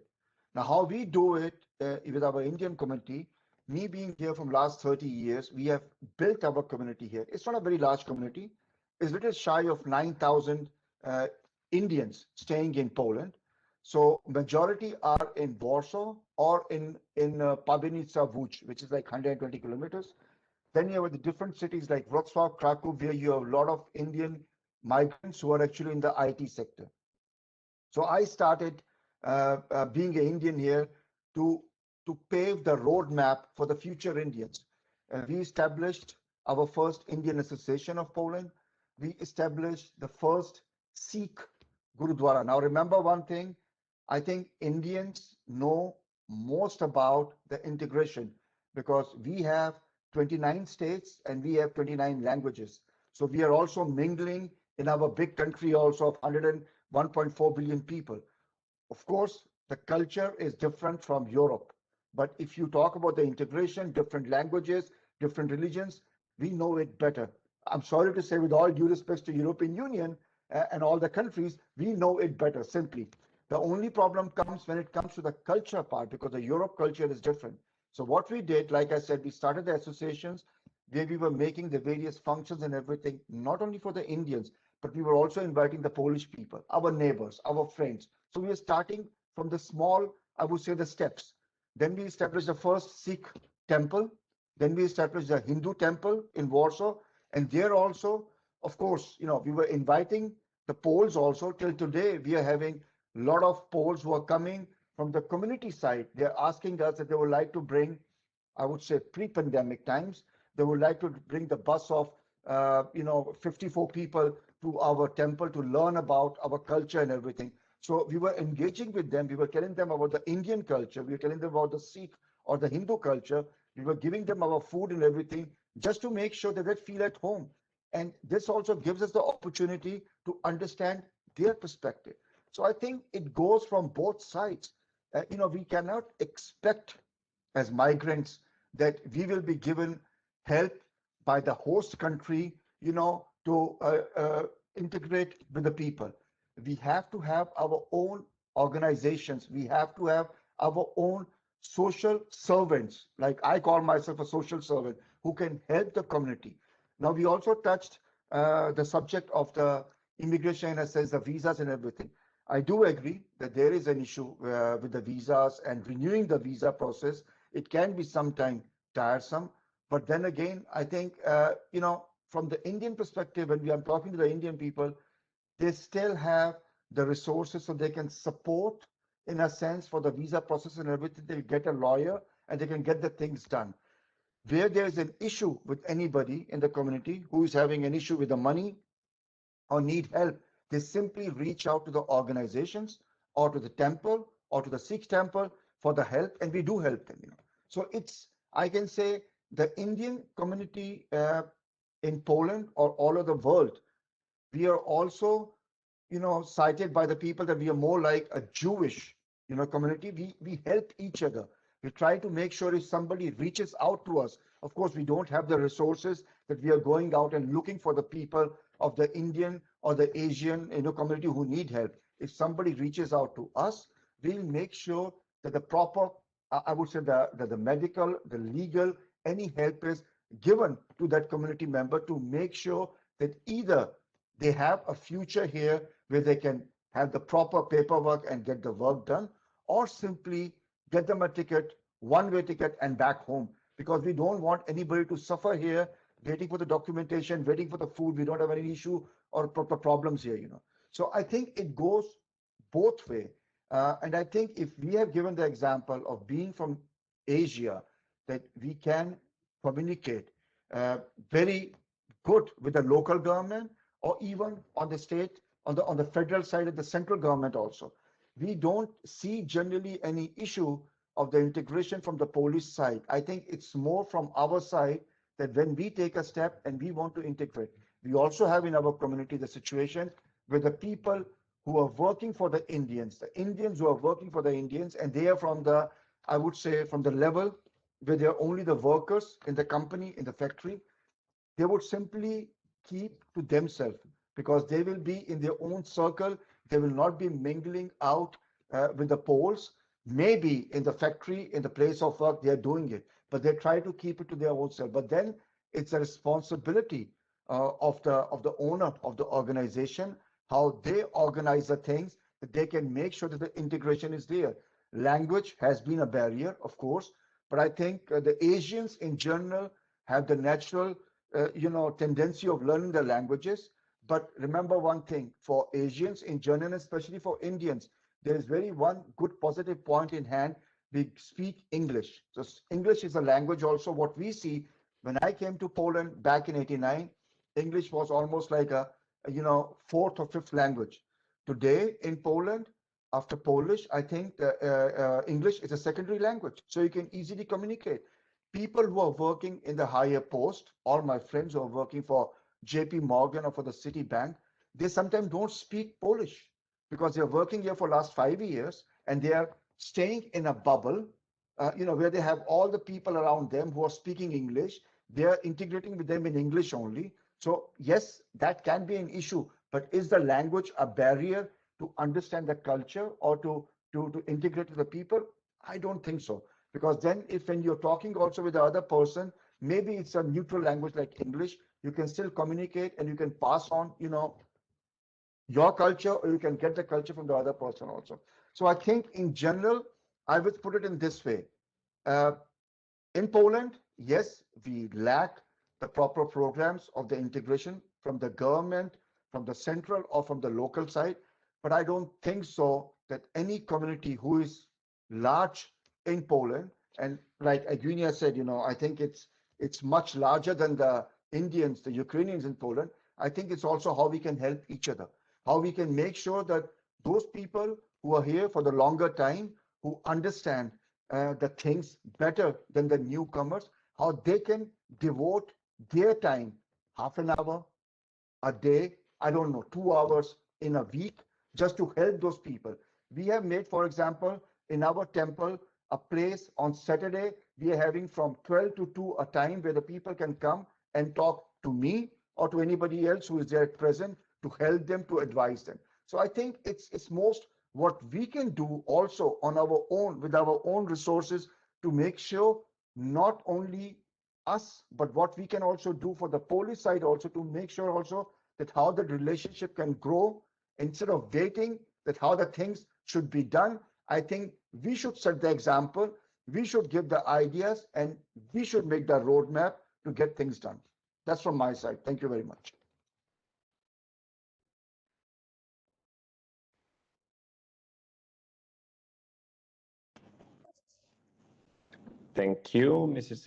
Now, how we do it with our Indian community, me being here from last 30 years, we have built our community here. It's not a very large community, is little shy of 9,000 Indians staying in Poland. So majority are in Warsaw or in Pabinica Łódź, which is like 120 kilometers. Then you have the different cities like Wrocław, Kraków, where you have a lot of Indian migrants who are actually in the IT sector. So I started being an Indian here to pave the roadmap for the future Indians. We established our first Indian Association of Poland. We established the first Sikh Gurudwara. Now, remember one thing, I think Indians know most about the integration because we have 29 states and we have 29 languages. So we are also mingling in our big country also of 101.4 billion people. Of course, the culture is different from Europe. But if you talk about the integration, different languages, different religions, we know it better. I'm sorry to say, with all due respect to European Union and all the countries, we know it better simply. The only problem comes when it comes to the culture part because the Europe culture is different. So what we did, like I said, we started the associations where we were making the various functions and everything, not only for the Indians, but we were also inviting the Polish people, our neighbors, our friends. So we are starting from the small, I would say, the steps. Then we established the first Sikh temple. Then we established the Hindu temple in Warsaw. And there also, of course, we were inviting the Poles also. Till today, we are having a lot of Poles who are coming from the community side. They're asking us that they would like to bring, I would say, pre-pandemic times, they would like to bring the bus of, 54 people to our temple to learn about our culture and everything. So we were engaging with them. We were telling them about the Indian culture. We were telling them about the Sikh or the Hindu culture. We were giving them our food and everything just to make sure that they feel at home. And this also gives us the opportunity to understand their perspective. So I think it goes from both sides. We cannot expect as migrants that we will be given help by the host country, to integrate with the people. We have to have our own organizations. We have to have our own social servants. Like I call myself a social servant who can help the community. Now, we also touched the subject of the immigration in a sense, the visas and everything. I do agree that there is an issue with the visas and renewing the visa process. It can be sometimes tiresome, but then again, I think, from the Indian perspective, when we are talking to the Indian people, they still have the resources so they can support, in a sense, for the visa process and everything. They'll get a lawyer and they can get the things done. Where there is an issue with anybody in the community who is having an issue with the money or need help, they simply reach out to the organizations or to the temple or to the Sikh temple for the help, and we do help them. So I can say, the Indian community in Poland or all over the world, we are also, cited by the people that we are more like a Jewish, community. We help each other. We try to make sure if somebody reaches out to us, of course, we don't have the resources that we are going out and looking for the people of the Indian or the Asian, community who need help. If somebody reaches out to us, we'll make sure that the proper, I would say, the medical, the legal, any help is given to that community member to make sure that either they have a future here where they can have the proper paperwork and get the work done, or simply get them a ticket, one-way ticket, and back home. Because we don't want anybody to suffer here, waiting for the documentation, waiting for the food. We don't have any issue or proper problems here. So I think it goes both way. And I think if we have given the example of being from Asia, that we can communicate very good with the local government, or even on the state, on the federal side of the central government also. We don't see generally any issue of the integration from the police side. I think it's more from our side that when we take a step and we want to integrate, we also have in our community the situation where the people who are working for the Indians who are working for the Indians, and they are from the, I would say, from the level where they're only the workers in the company, in the factory, they would simply keep to themselves because they will be in their own circle. They will not be mingling out with the Poles. Maybe in the factory, in the place of work, they are doing it, but they try to keep it to their own self. But then it's a responsibility of the owner of the organization, how they organize the things, that they can make sure that the integration is there. Language has been a barrier, of course, but I think the Asians in general have the natural tendency of learning the languages. But remember one thing, for Asians in general, especially for Indians, there is very one good positive point in hand. We speak English. So English is a language also. What we see, when I came to Poland back in 89, English was almost like a fourth or fifth language. Today in Poland, after Polish, I think English is a secondary language. So you can easily communicate. People who are working in the higher post, all my friends who are working for JP Morgan or for the Citibank, they sometimes don't speak Polish because they're working here for last 5 years and they are staying in a bubble, where they have all the people around them who are speaking English. They are integrating with them in English only. So yes, that can be an issue, but is the language a barrier to understand the culture or to integrate with the people? I don't think so. Because then when you're talking also with the other person, maybe it's a neutral language like English, you can still communicate and you can pass on, your culture, or you can get the culture from the other person also. So I think in general, I would put it in this way. In Poland, yes, we lack the proper programs of the integration from the government, from the central or from the local side. But I don't think so that any community who is large in Poland, and like Eugenia said, I think it's much larger than the Indians, the Ukrainians in Poland. I think it's also how we can help each other, how we can make sure that those people who are here for the longer time, who understand the things better than the newcomers, how they can devote their time, half an hour, a day, I don't know, 2 hours in a week just to help those people. We have made, for example, in our temple, a place on Saturday, we are having from 12 to 2 a time where the people can come and talk to me or to anybody else who is there present to help them, to advise them. So I think it's most what we can do also on our own, with our own resources, to make sure not only us, but what we can also do for the Polish side also, to make sure also that how the relationship can grow instead of waiting, that how the things should be done. I think we should set the example, we should give the ideas, and we should make the roadmap to get things done. That's from my side. Thank you very much. Thank you, Mrs.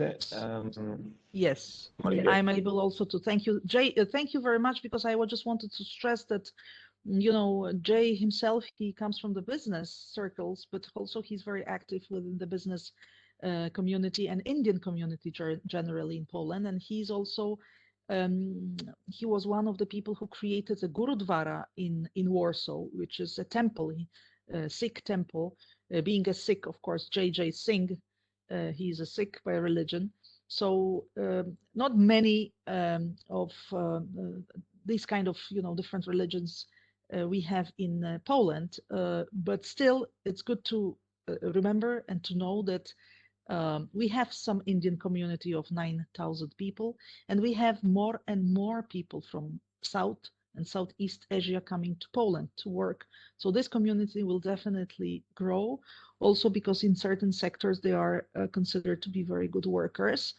Yes, Maria. I'm able also to thank you, Jay. Thank you very much, because I just wanted to stress that, you know, Jay himself, he comes from the business circles, but also he's very active within the business community and Indian community generally in Poland. And he's also, he was one of the people who created a Gurudvara in Warsaw, which is a temple, Sikh temple. Being a Sikh, of course, J.J. Singh, he's a Sikh by religion. So not many of these kind of, you know, different religions we have in Poland, but still it's good to remember and to know that we have some Indian community of 9,000 people, and we have more and more people from South and Southeast Asia coming to Poland to work. So this community will definitely grow, also because in certain sectors they are considered to be very good workers.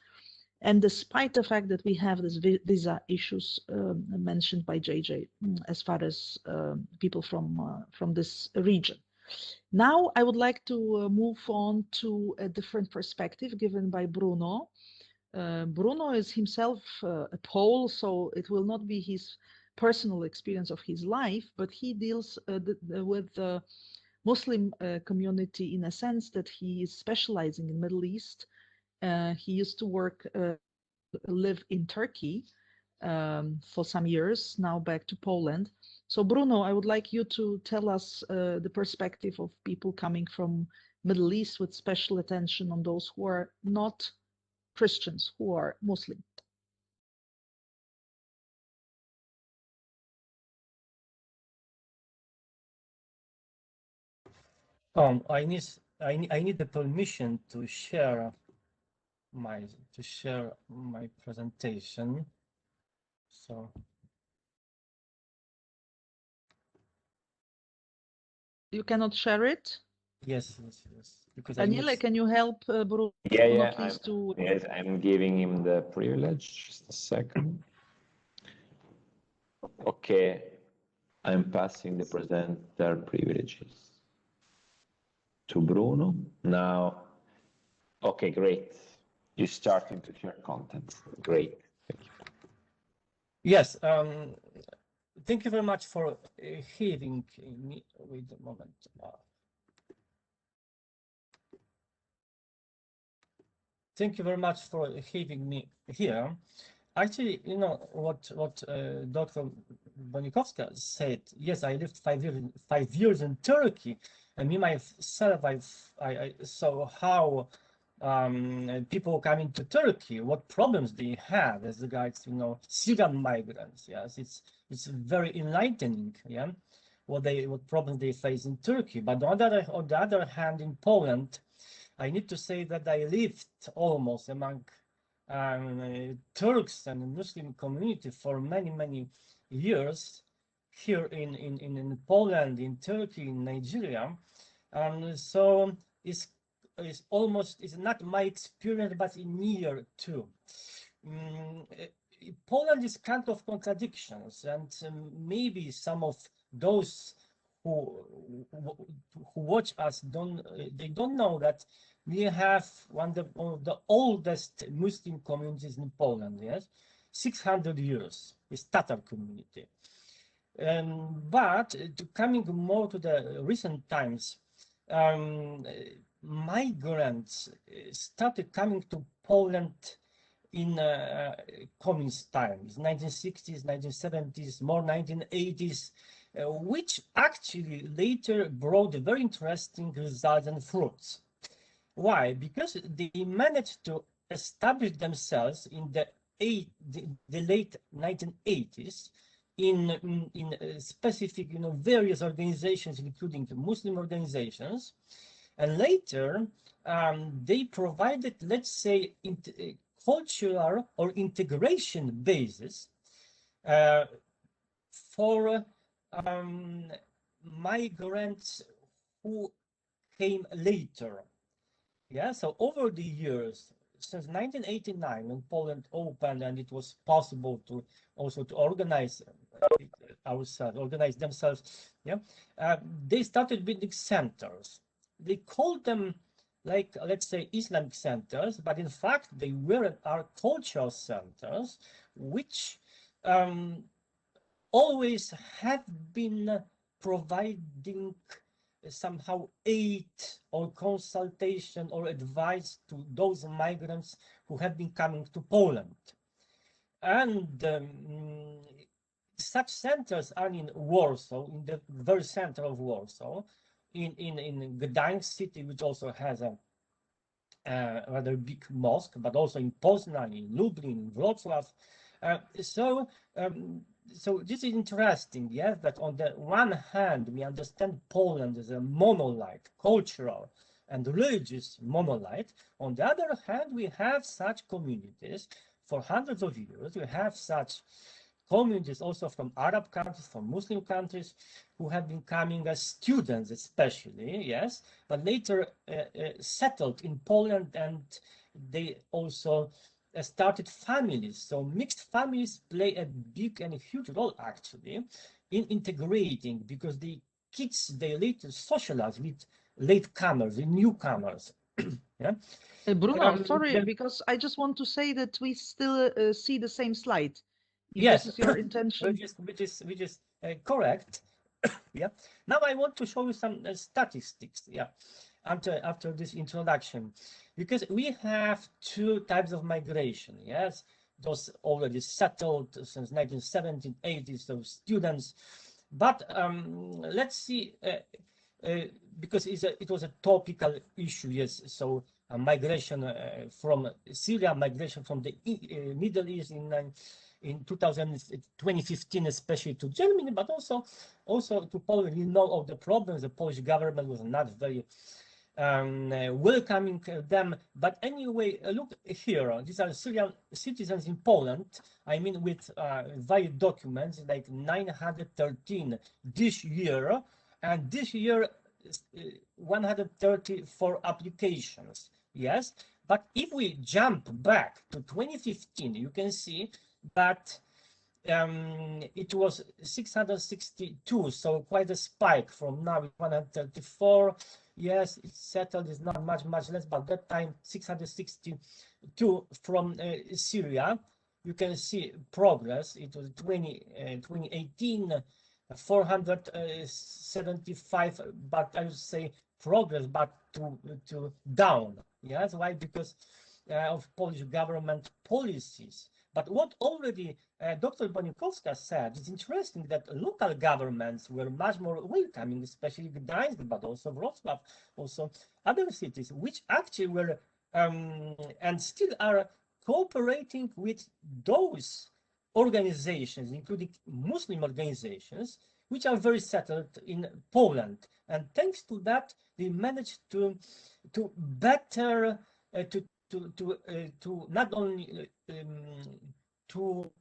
And despite the fact that we have these visa issues mentioned by JJ, as far as people from this region. Now I would like to move on to a different perspective given by Bruno. Bruno is himself a Pole, so it will not be his personal experience of his life, but he deals with the Muslim community in a sense that he is specializing in Middle East. He used to live in Turkey for some years, now back to Poland. So Bruno, I would like you to tell us the perspective of people coming from Middle East, with special attention on those who are not Christians, who are Muslim. I need the permission to share my presentation. So You cannot share it? yes. Because Daniele, can you help Bruno, Yeah, please? yes, I'm giving him the privilege. Just a second. Okay, I'm passing the presenter privileges to Bruno. Now, okay, great. You're starting to share content. Great. Thank you. Yes, thank you very much for having me. Wait a moment. Thank you very much for having me here. Actually, you know what Dr. Bonikowska said. Yes, I lived 5 years in Turkey, and me myself, I saw how people coming to Turkey, what problems they have as regards, you know, Syrian migrants. Yes, it's very enlightening. Yeah, what problems they face in Turkey. But on the other hand, in Poland, I need to say that I lived almost among Turks and Muslim community for many years here in Poland, in Turkey, in Nigeria, and so it's not my experience, but in near too. Poland is kind of contradictions, and maybe some of those who watch us don't know that we have one of the oldest Muslim communities in Poland. Yes, 600 years is Tatar community. But coming more to the recent times, migrants started coming to Poland in communist times, 1960s, 1970s, more 1980s. which actually later brought very interesting results and fruits. Why? Because they managed to establish themselves in the late 1980s in specific, various organizations, including Muslim organizations, and later they provided, let's say, cultural or integration basis for migrants who came later. Yeah, so over the years, since 1989, when Poland opened and it was possible to also to organize themselves, yeah, they started building centers. They called them, like, let's say, Islamic centers, but in fact they are cultural centers, which always have been providing somehow aid or consultation or advice to those migrants who have been coming to Poland. And such centers are in Warsaw, in the very center of Warsaw, in Gdańsk city, which also has a rather big mosque, but also in Poznań, in Lublin, in Wrocław. So this is interesting, yes, that on the one hand, we understand Poland as a monolith, cultural and religious monolith. On the other hand, we have such communities for hundreds of years. We have such communities also from Arab countries, from Muslim countries, who have been coming as students especially, yes, but later settled in Poland, and they also started families. So mixed families play a big and huge role actually in integrating, because the kids, they later socialize with latecomers, with newcomers. Yeah. Bruno, sorry, because I just want to say that we still see the same slide. If yes, this is your intention. which is correct. Yeah. Now I want to show you some statistics. Yeah. After this introduction, because we have two types of migration. Yes, those already settled since 1970s, 80s, so students. But let's see, because it was a topical issue. Yes, so migration from Syria, migration from the Middle East in 2015, especially to Germany, but also to Poland. We know of the problems. The Polish government was not very welcoming them. But anyway, look here. These are Syrian citizens in Poland. I mean, with valid documents, like 913 this year, and this year 134 applications. Yes, but if we jump back to 2015, you can see that it was 662, so quite a spike. From now 134. Yes, it's settled, it's not much less, but that time 662 from Syria. You can see progress. It was 2018, 475, but I would say progress, but to down. Yes, why? Because of Polish government policies. But what already Dr. Bonikowska said is interesting, that local governments were much more welcoming, especially Gdańsk, but also Wrocław, also other cities, which actually were and still are cooperating with those organizations, including Muslim organizations, which are very settled in Poland. And thanks to that, they managed to better to not only to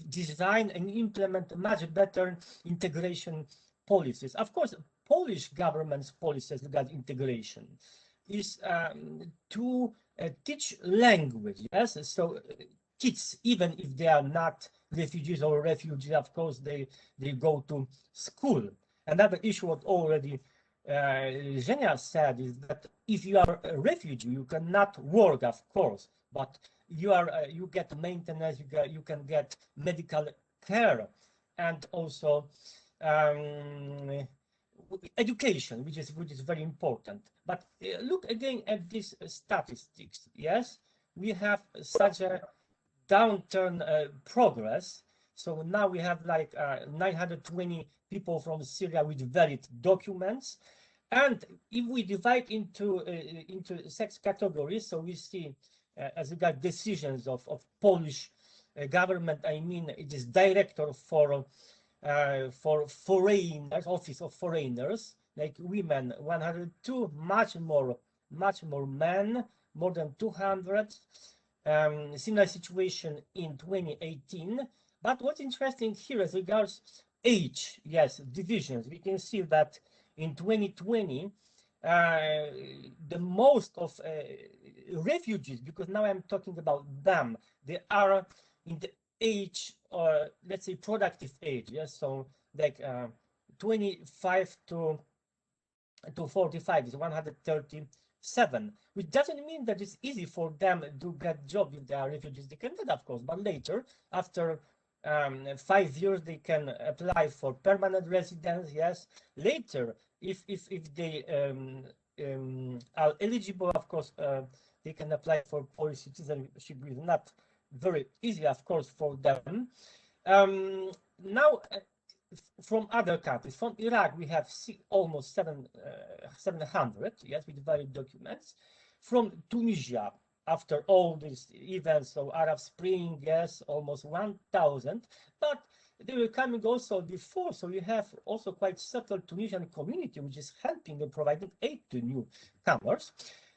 design and implement much better integration policies. Of course, Polish government's policies regarding integration is to teach language. Yes, so kids, even if they are not refugees, of course, they go to school. Another issue what already Zhenya said is that if you are a refugee, you cannot work, of course, but you get maintenance, you can get medical care, and also education, which is very important. But look again at these statistics. Yes, we have such a downturn progress. So now we have like 920 people from Syria with valid documents. And if we divide into sex categories, so we see as regards decisions of Polish government, I mean, it is director for foreigners, office of foreigners, like women 102, much more men, more than 200. Similar situation in 2018. But what's interesting here as regards age, yes, divisions, we can see that in 2020, the most of refugees, because now I'm talking about them, they are in the age, or let's say productive age, yes, so like 25 to 45 is 137, which doesn't mean that it's easy for them to get job if they are refugees. They can get, of course, but later, after 5 years, they can apply for permanent residence. Yes, later, if they are eligible, of course, they can apply for Polish citizenship. Is not very easy, of course, for them. Now, from other countries, from Iraq, we have almost 700, yes, with valid documents. From Tunisia, after all these events, so Arab Spring, yes, almost 1,000, but they were coming also before, so you have also quite subtle Tunisian community, which is helping and providing aid to newcomers.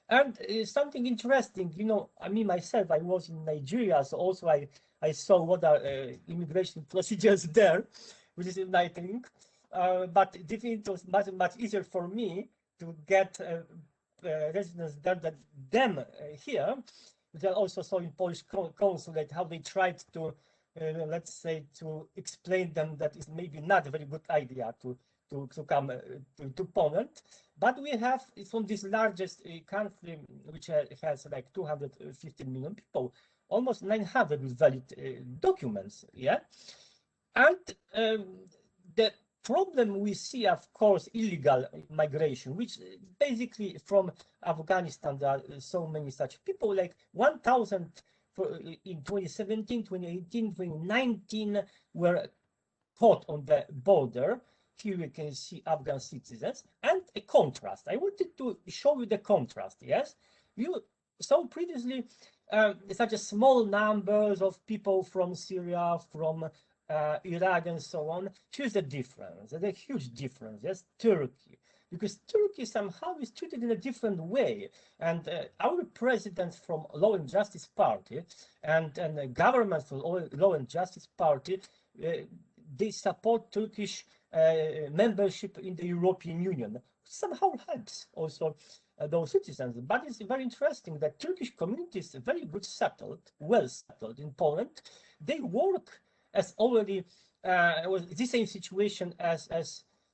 And something interesting, you know, I mean, myself, I was in Nigeria, so also I saw what are immigration procedures there, which is enlightening. But definitely it was much easier for me to get residents there than them here. Which I also saw in Polish consulate how they tried to, let's say, to explain them that it's maybe not a very good idea to come to Poland. But we have, from this largest country, which has like 250 million people, almost 900 with valid documents, yeah? And the problem we see, of course, illegal migration, which basically from Afghanistan, there are so many such people, like 1,000 in 2017, 2018, 2019 were caught on the border. Here we can see Afghan citizens, and a contrast. I wanted to show you the contrast, yes? You saw previously such a small numbers of people from Syria, from Iraq, and so on. Here's the difference, a huge difference, yes? Turkey. Because Turkey somehow is treated in a different way. And our president from Law and Justice Party and the government from Law and Justice Party, they support Turkish membership in the European Union. Somehow helps also those citizens. But it's very interesting that Turkish community is very good settled, well settled in Poland. They work as already was the same situation as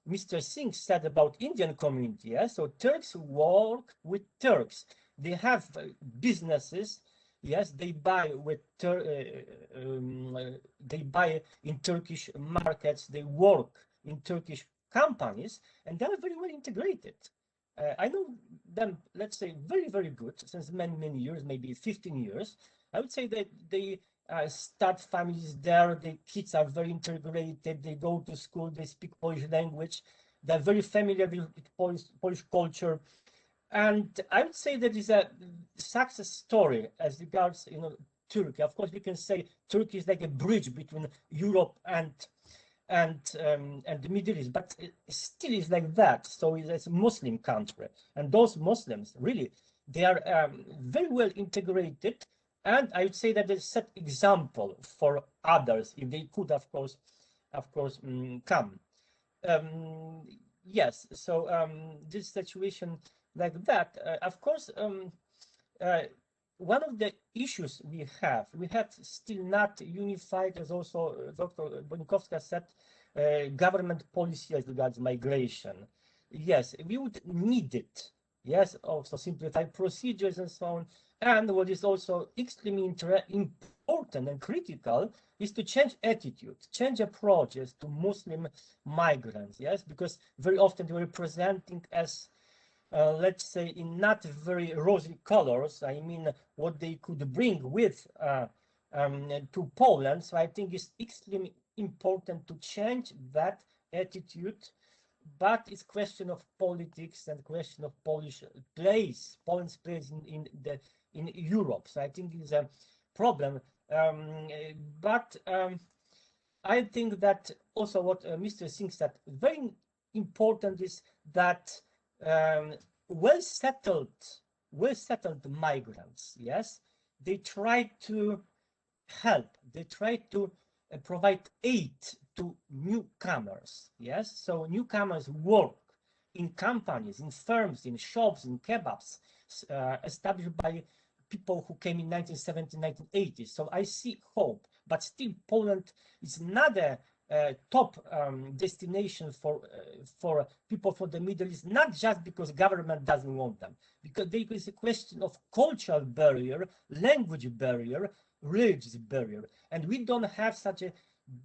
Mr. Singh said about Indian community. Yeah? So Turks work with Turks. They have businesses. Yes, they buy with they buy in Turkish markets. They work in Turkish companies, and they are very well integrated. I know them, let's say, very, very good since many years, maybe 15 years. I would say that they start families there. The kids are very integrated. They go to school. They speak Polish language. They're very familiar with Polish culture. And I would say that is a success story as regards, you know, Turkey. Of course, we can say Turkey is like a bridge between Europe and the Middle East, but it still is like that. So it's a Muslim country, and those Muslims really they are very well integrated. And I would say that they set example for others if they could, of course, come. Yes. So this situation like that, of course, one of the issues we have still not unified, as also Dr. Bonikowska said, government policy as regards migration. Yes, we would need it. Yes, also simplify procedures and so on. And what is also extremely important and critical is to change attitude, change approaches to Muslim migrants. Yes, because very often they were presenting as let's say in not very rosy colors. I mean, what they could bring with to Poland. So I think it's extremely important to change that attitude, but it's question of politics and question of Poland's place in Europe. So I think it's a problem. But I think that also what Mr. Singh said, very important is that well-settled migrants, yes, they try to help, they try to provide aid to newcomers, yes, so newcomers work in companies, in firms, in shops, in kebabs, established by people who came in 1970s, 1980s. So I see hope, but still Poland is not a top destination for people from the Middle East, not just because government doesn't want them, because there is a question of cultural barrier, language barrier, religious barrier, and we don't have such a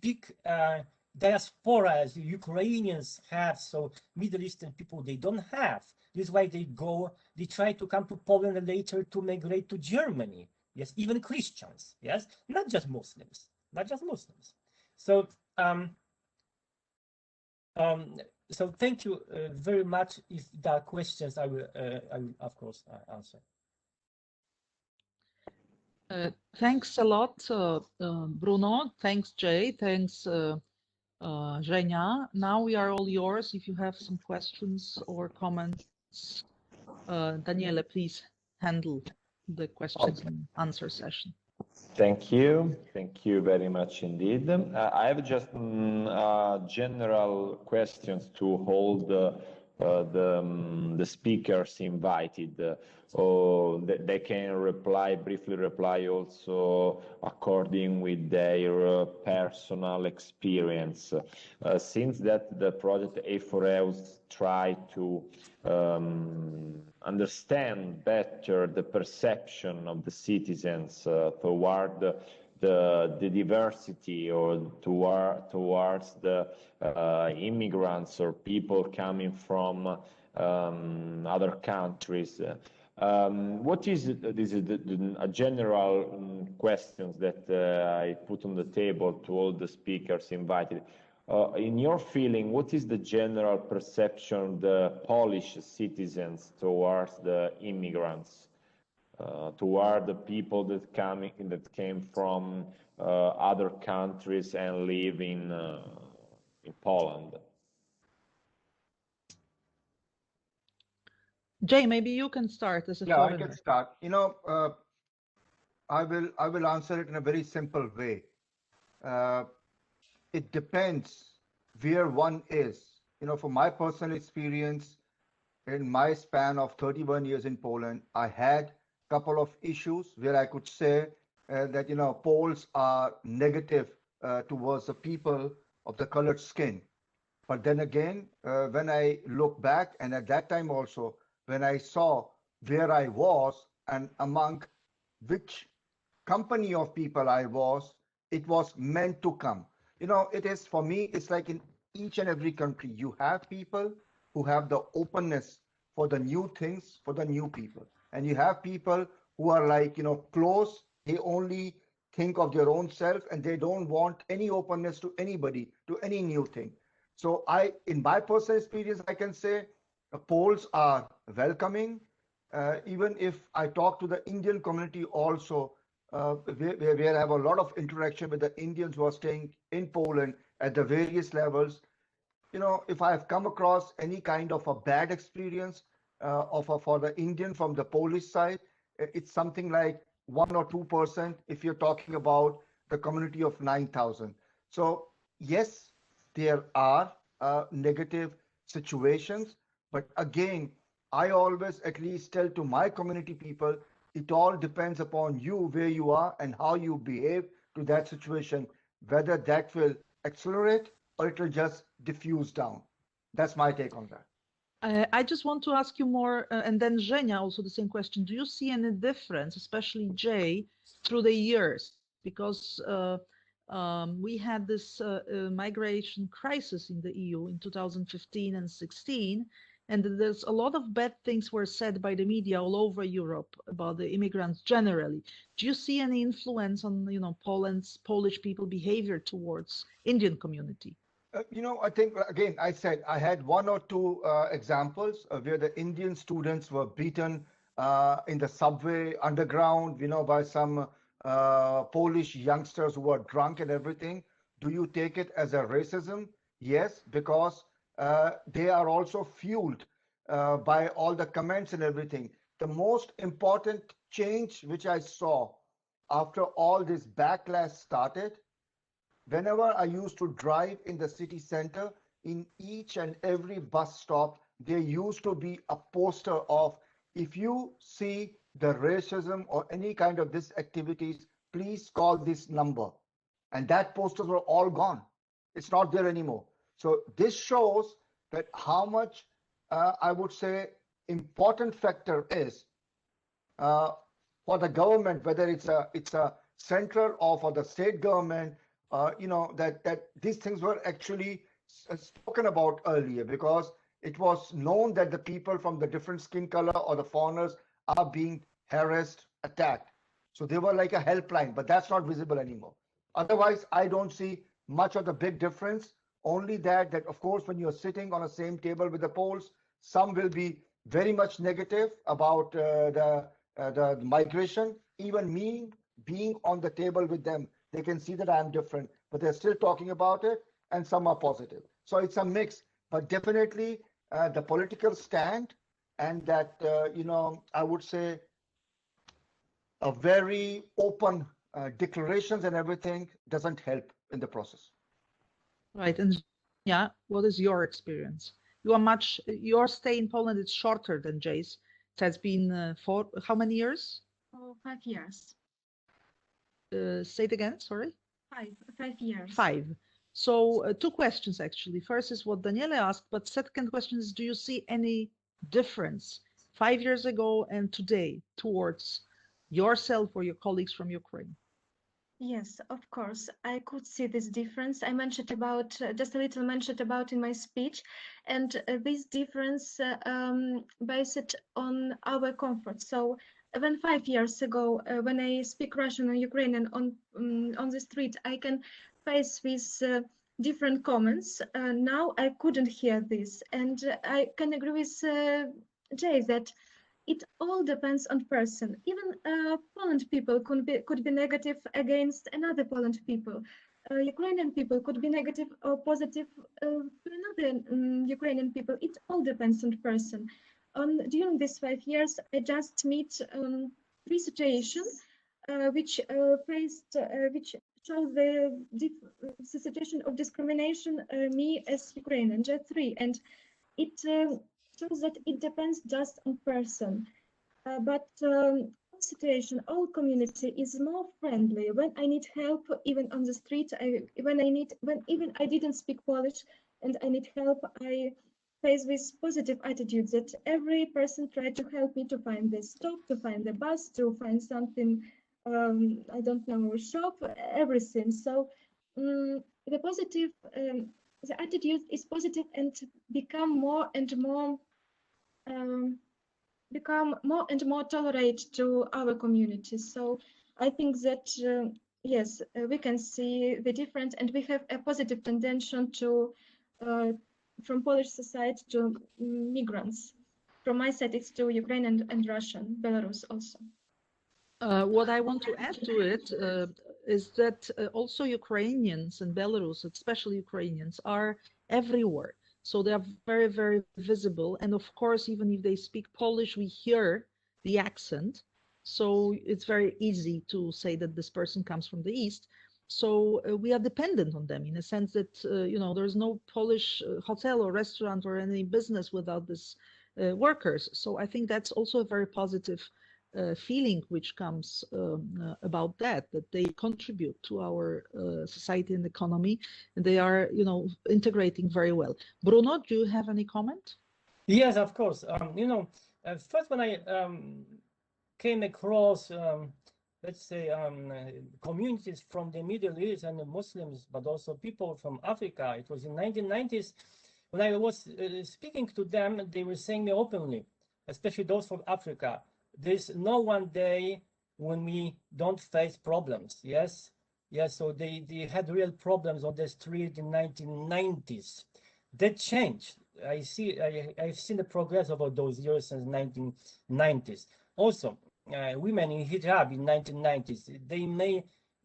big diaspora as Ukrainians have. So Middle Eastern people, they don't have. This is why they try to come to Poland and later to migrate to Germany. Yes, even Christians. Yes, not just Muslims. So so thank you very much. If there are questions, I will of course answer. Thanks a lot, Bruno. Thanks, Jay. Thanks, Zhenya. Now we are all yours. If you have some questions or comments, Daniele, please handle the questions and answer session. Thank you very much indeed. I have just general questions to hold the speakers invited. They can briefly reply also according with their personal experience. Since that the project A4Eus try to understand better the perception of the citizens toward the diversity or towards the immigrants or people coming from other countries. What is a general questions that I put on the table to all the speakers invited. In your feeling, what is the general perception of the Polish citizens towards the immigrants, toward the people that came from other countries and live in Poland? Jay, maybe you can start as a foreigner. I can start. You know, I will answer it in a very simple way. It depends where one is. You know, from my personal experience, in my span of 31 years in Poland, I had a couple of issues where I could say that, you know, Poles are negative towards the people of the colored skin. But then again, when I look back, and at that time also, when I saw where I was and among which company of people I was, it was meant to come. You know, it is, for me, it's like in each and every country, you have people who have the openness for the new things, for the new people. And you have people who are like, you know, close, they only think of their own self and they don't want any openness to anybody, to any new thing. So in my personal experience, I can say Poles are welcoming. Even if I talk to the Indian community also, where I have a lot of interaction with the Indians who are staying in Poland at the various levels. You know, if I have come across any kind of a bad experience for the Indian from the Polish side, it's something like 1 or 2% if you're talking about the community of 9,000. So yes, there are negative situations, but again, I always at least tell to my community people, it all depends upon you, where you are and how you behave to that situation, whether that will accelerate or it will just diffuse down. That's my take on that. I just want to ask you more, and then Zhenya also the same question. Do you see any difference, especially Jay, through the years? Because we had this migration crisis in the EU in 2015 and 16, and there's a lot of bad things were said by the media all over Europe about the immigrants generally. Do you see any influence on, you know, Polish people behavior towards Indian community? I think, again, I said I had one or two examples where the Indian students were beaten in the subway underground, by some Polish youngsters who were drunk and everything. Do you take it as a racism? Yes, because they are also fueled by all the comments and everything. The most important change which I saw after all this backlash started, whenever I used to drive in the city center, in each and every bus stop, there used to be a poster of, if you see the racism or any kind of this activities, please call this number. And that posters were all gone. It's not there anymore. So this shows that how much, I would say, important factor is uh, for the government, whether it's a central or for the state government, that these things were actually spoken about earlier, because it was known that the people from the different skin color or the foreigners are being harassed, attacked. So they were like a helpline, but that's not visible anymore. Otherwise, I don't see much of the big difference. Only that of course, when you're sitting on the same table with the Poles, some will be very much negative about the migration. Even me being on the table with them, they can see that I'm different, but they're still talking about it, and some are positive. So it's a mix, but definitely the political stand and that, I would say a very open declarations and everything doesn't help in the process. Right. And yeah, what is your experience? Your stay in Poland is shorter than Jay's. It has been for how many years? Oh, 5 years. Say it again, sorry. 5 years. 5. So two questions actually. First is what Daniele asked, but second question is, do you see any difference 5 years ago and today towards yourself or your colleagues from Ukraine? Yes, of course. I could see this difference. I mentioned about just a little mentioned about in my speech, and this difference based on our comfort. So when 5 years ago, when I speak Russian or Ukrainian on the street, I can face with different comments. Now I couldn't hear this, and I can agree with Jay that it all depends on person. Even Poland people could be negative against another Poland people. Ukrainian people could be negative or positive to another Ukrainian people. It all depends on person. During these 5 years, I just meet 3 situations which which show the situation of discrimination me as Ukrainian, just 3, and it shows that it depends just on person. But situation, our community is more friendly. When I need help, even on the street, when even I didn't speak Polish and I need help, I face with positive attitude that every person tried to help me to find the stop, to find the bus, to find something, I don't know, shop, everything. So the positive, the attitude is positive and become more and more tolerate to our communities. So I think that yes, we can see the difference, and we have a positive tendency to from Polish society to migrants. From my side, it's to Ukraine and Russian, Belarus also. What I want to add to it is that also Ukrainians and Belarus, especially Ukrainians, are everywhere. So they are very, very visible. And of course, even if they speak Polish, we hear the accent. So it's very easy to say that this person comes from the East. So we are dependent on them in a sense that, there's no Polish hotel or restaurant or any business without these workers. So I think that's also a very positive feeling which comes about that they contribute to our society and economy, and they are, integrating very well. Bruno, do you have any comment? Yes, of course. First when I came across, let's say, communities from the Middle East and the Muslims, but also people from Africa, it was in 1990s. When I was speaking to them, they were saying me openly, especially those from Africa, there's no one day when we don't face problems. Yes, Yeah, so they had real problems on the street in 1990s. That changed. I've seen the progress over those years since 1990s. Also, women in hijab in 1990s,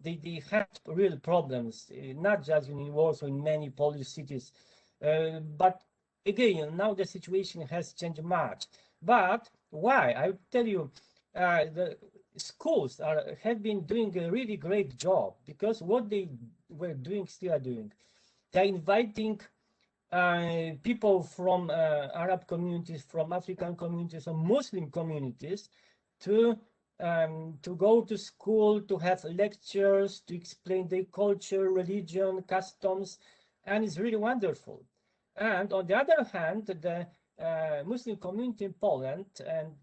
they had real problems, not just in Warsaw, in many Polish cities. But again, now the situation has changed much. But why? I'll tell you, the schools have been doing a really great job, because what they were doing, still are doing. They're inviting people from Arab communities, from African communities, or Muslim communities to go to school, to have lectures, to explain their culture, religion, customs, and it's really wonderful. And on the other hand, the Muslim community in Poland, and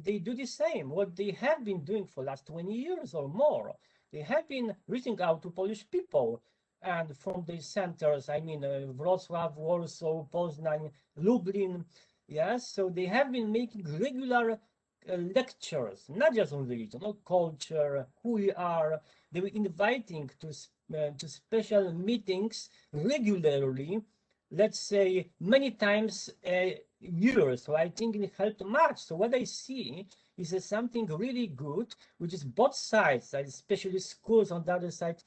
they do the same, what they have been doing for the last 20 years or more. They have been reaching out to Polish people, and from the centers, I mean, Wrocław, Warsaw, Poznań, Lublin, yes, so they have been making regular lectures, not just on religion, on culture, who we are. They were inviting to special meetings regularly, let's say many times a year. So I think it helped much. So what I see is something really good, which is both sides, especially schools on the other side,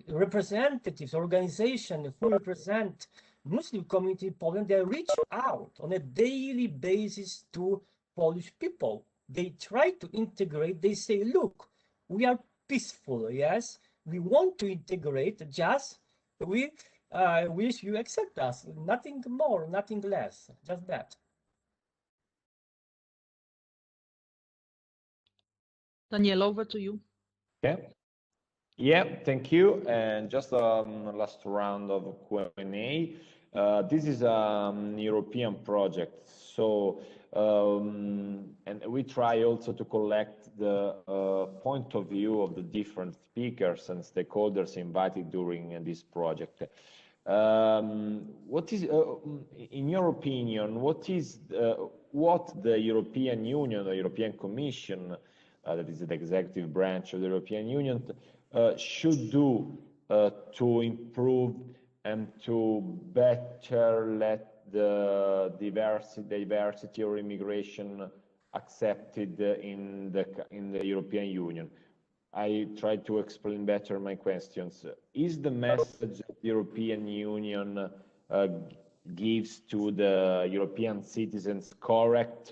representatives, organizations who represent Muslim community in Poland, they reach out on a daily basis to Polish people. They try to integrate. They say, look, we are peaceful, yes, we want to integrate, just we wish you accept us, nothing more, nothing less, just that. Daniel, over to you. Okay. Yeah, thank you. And just last round of Q&A. This is an European project, so and we try also to collect the point of view of the different speakers and stakeholders invited during this project. What is, in your opinion, what is what the European Union, the European Commission, that is the executive branch of the European Union, should do to improve and to better let the diversity or immigration accepted in the European Union? I tried to explain better my questions. Is the message that the European Union gives to the European citizens correct,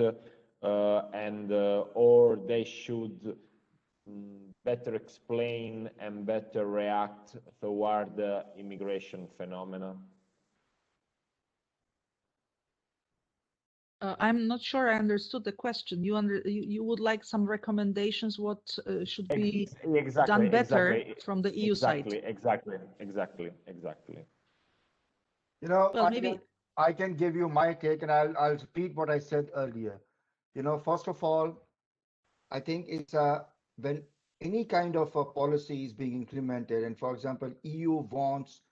or they should better explain and better react toward the immigration phenomena? I'm not sure I understood the question. You would like some recommendations what should be done better from the EU side? Exactly. You know, Well, maybe I can give you my take, and I'll repeat what I said earlier. You know, first of all, I think it's when any kind of a policy is being implemented, and for example, EU wants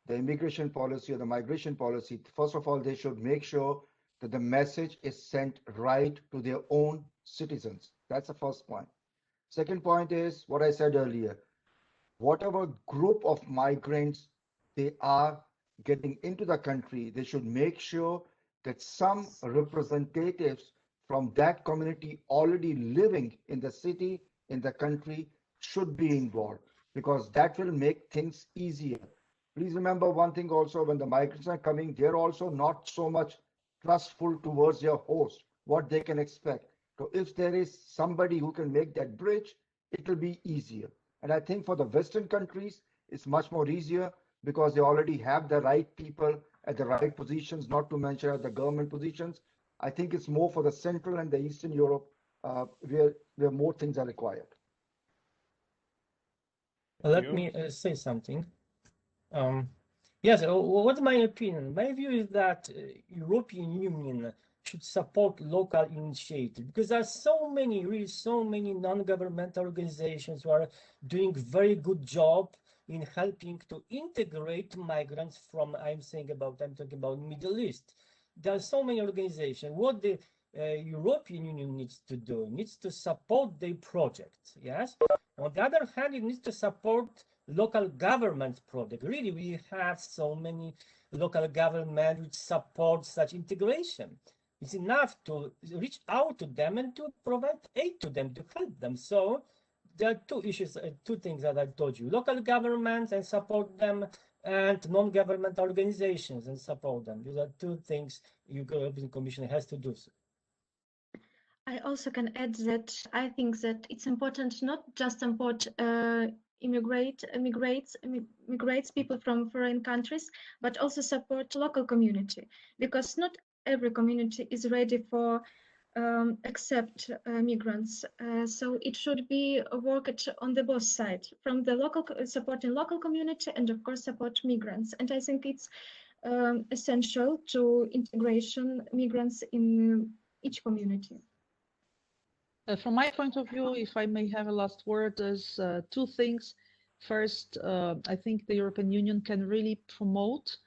the immigration policy or the migration policy, first of all, they should make sure that the message is sent right to their own citizens. That's the first point. Second point is what I said earlier. Whatever group of migrants they are getting into the country, they should make sure that some representatives from that community already living in the city, in the country, should be involved, because that will make things easier. Please remember one thing also, when the migrants are coming, they're also not so much trustful towards their host, what they can expect. So if there is somebody who can make that bridge, it will be easier. And I think for the Western countries, it's much more easier because they already have the right people at the right positions, not to mention at the government positions. I think it's more for the Central and the Eastern Europe where more things are required. Let me say something. Yes, what's my opinion? My view is that European Union should support local initiatives, because there are so many, really so many non-governmental organizations who are doing very good job in helping to integrate migrants from, I'm talking about Middle East. There are so many organizations. What the European Union needs to do, needs to support their projects, yes? On the other hand, it needs to support local government projects. Really, we have so many local government which support such integration. It's enough to reach out to them and to provide aid to them, to help them. So there are two issues, two things that I told you: local governments and support them, and non-government organizations and support them. These are two things European Commission has to do. I also can add that I think that it's important not just support immigrates people from foreign countries, but also support local community, because not every community is ready for accept migrants. So it should be worked on the both sides, from the local supporting local community and of course support migrants. And I think it's essential to integration migrants in each community. From my point of view, if I may have a last word, there's two things. First, I think the European Union can really promote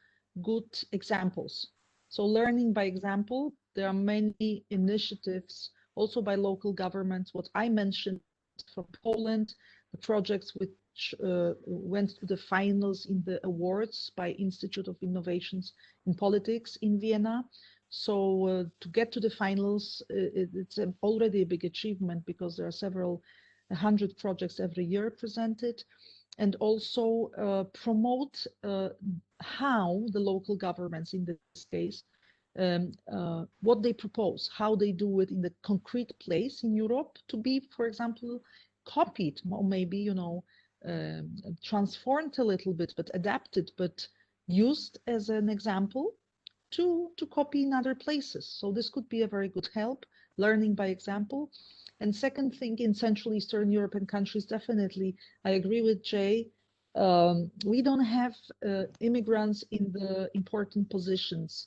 good examples. So learning by example, there are many initiatives also by local governments. What I mentioned from Poland, the projects which went to the finals in the awards by Institute of Innovations in Politics in Vienna. So to get to the finals, it's already a big achievement, because there are several 100 projects every year presented, and also promote how the local governments, in this case, what they propose, how they do it in the concrete place in Europe, to be, for example, copied, or maybe, you know, transformed a little bit, but adapted, but used as an example to copy in other places. So this could be a very good help, learning by example. And second thing, in Central Eastern European countries, definitely, I agree with Jay, we don't have immigrants in the important positions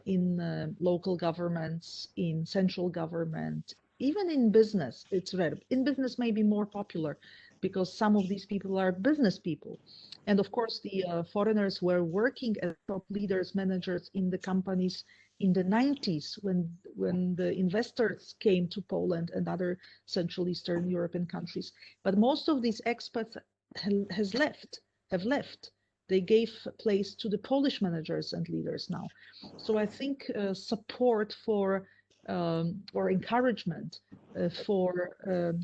in local governments, in central government, even in business. It's rare. In business may be more popular, because some of these people are business people. And of course, the foreigners were working as top leaders, managers in the companies in the 90s, when the investors came to Poland and other Central Eastern European countries. But most of these expats have left. They gave place to the Polish managers and leaders now. So I think support for or encouragement for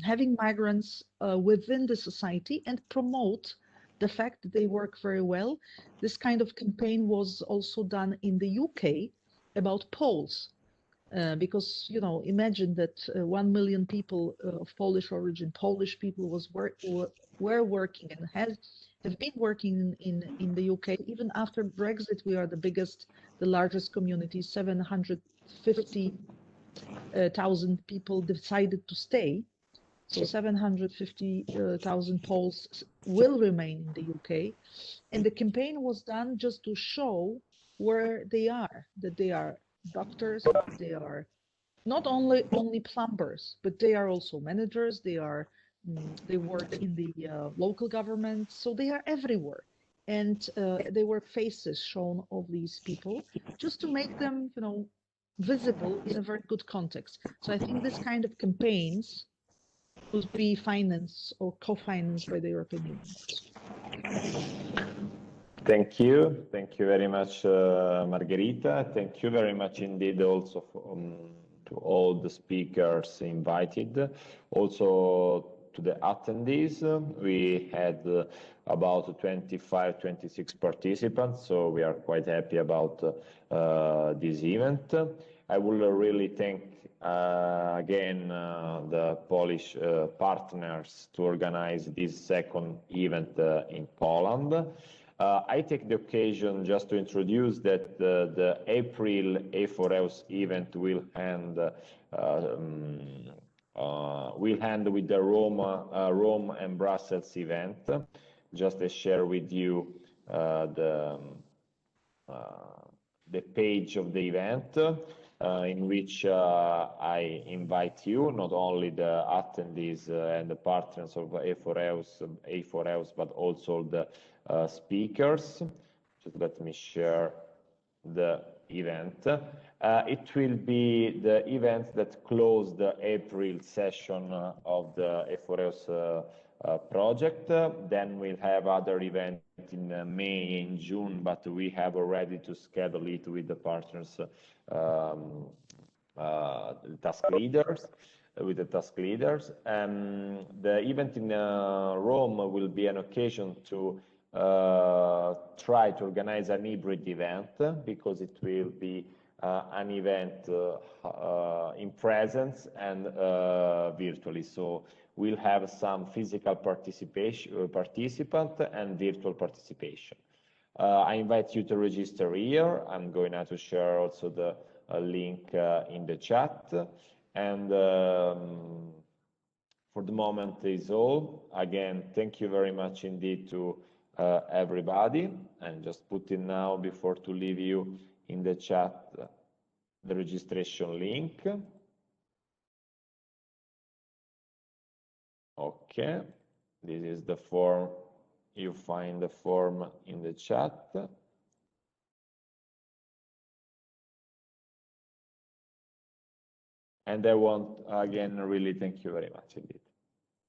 having migrants within the society and promote the fact that they work very well. This kind of campaign was also done in the UK about Poles, because, you know, imagine that 1 million people of Polish origin, Polish people were working and have been working in the UK. Even after Brexit, we are the largest community, 750,000 people decided to stay. So 750,000 Poles will remain in the UK. And the campaign was done just to show where they are, that they are doctors, they are not only plumbers, but they are also managers, they work in the local government, so they are everywhere. And there were faces shown of these people just to make them, you know, visible in a very good context. So I think this kind of campaigns could be financed or co-financed by the European Union. Thank you very much, Margherita. Thank you very much indeed also to all the speakers invited, also to the attendees. We had about 26 participants, so we are quite happy about this event. I will really thank again the Polish partners to organize this second event in Poland. I take the occasion just to introduce that the April A4EUS event will end with the Rome and Brussels event. Just to share with you the page of the event, in which I invite you, not only the attendees and the partners of A4EUS, but also the speakers. Just let me share the event. It will be the event that closed the April session of the A4EUS project. Then we'll have other events in May and June, but we have already to schedule it with the partners, task leaders, with the task leaders. The event in Rome will be an occasion to try to organize an hybrid event, because it will be an event in presence and virtually. So we'll have some physical participant and virtual participation. I invite you to register here. I'm going now to share also the link in the chat. And for the moment is all. Again, thank you very much indeed to everybody. And just putting now, before to leave you in the chat, the registration link. Okay, this is the form. You find the form in the chat. And I want, again, really thank you very much indeed.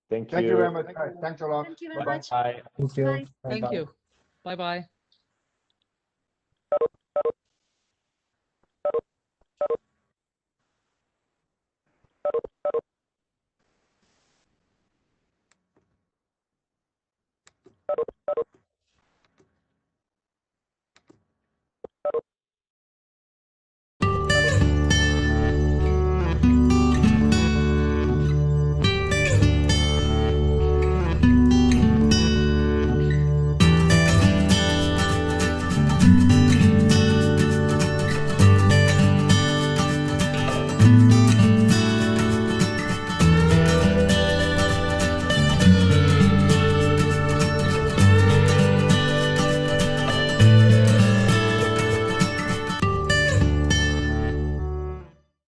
Thank you. Thank you very much, guys. Thanks a lot. Thank you very Bye-bye. much. Bye. Thank you. Bye. Thank Bye-bye. you. Bye-bye.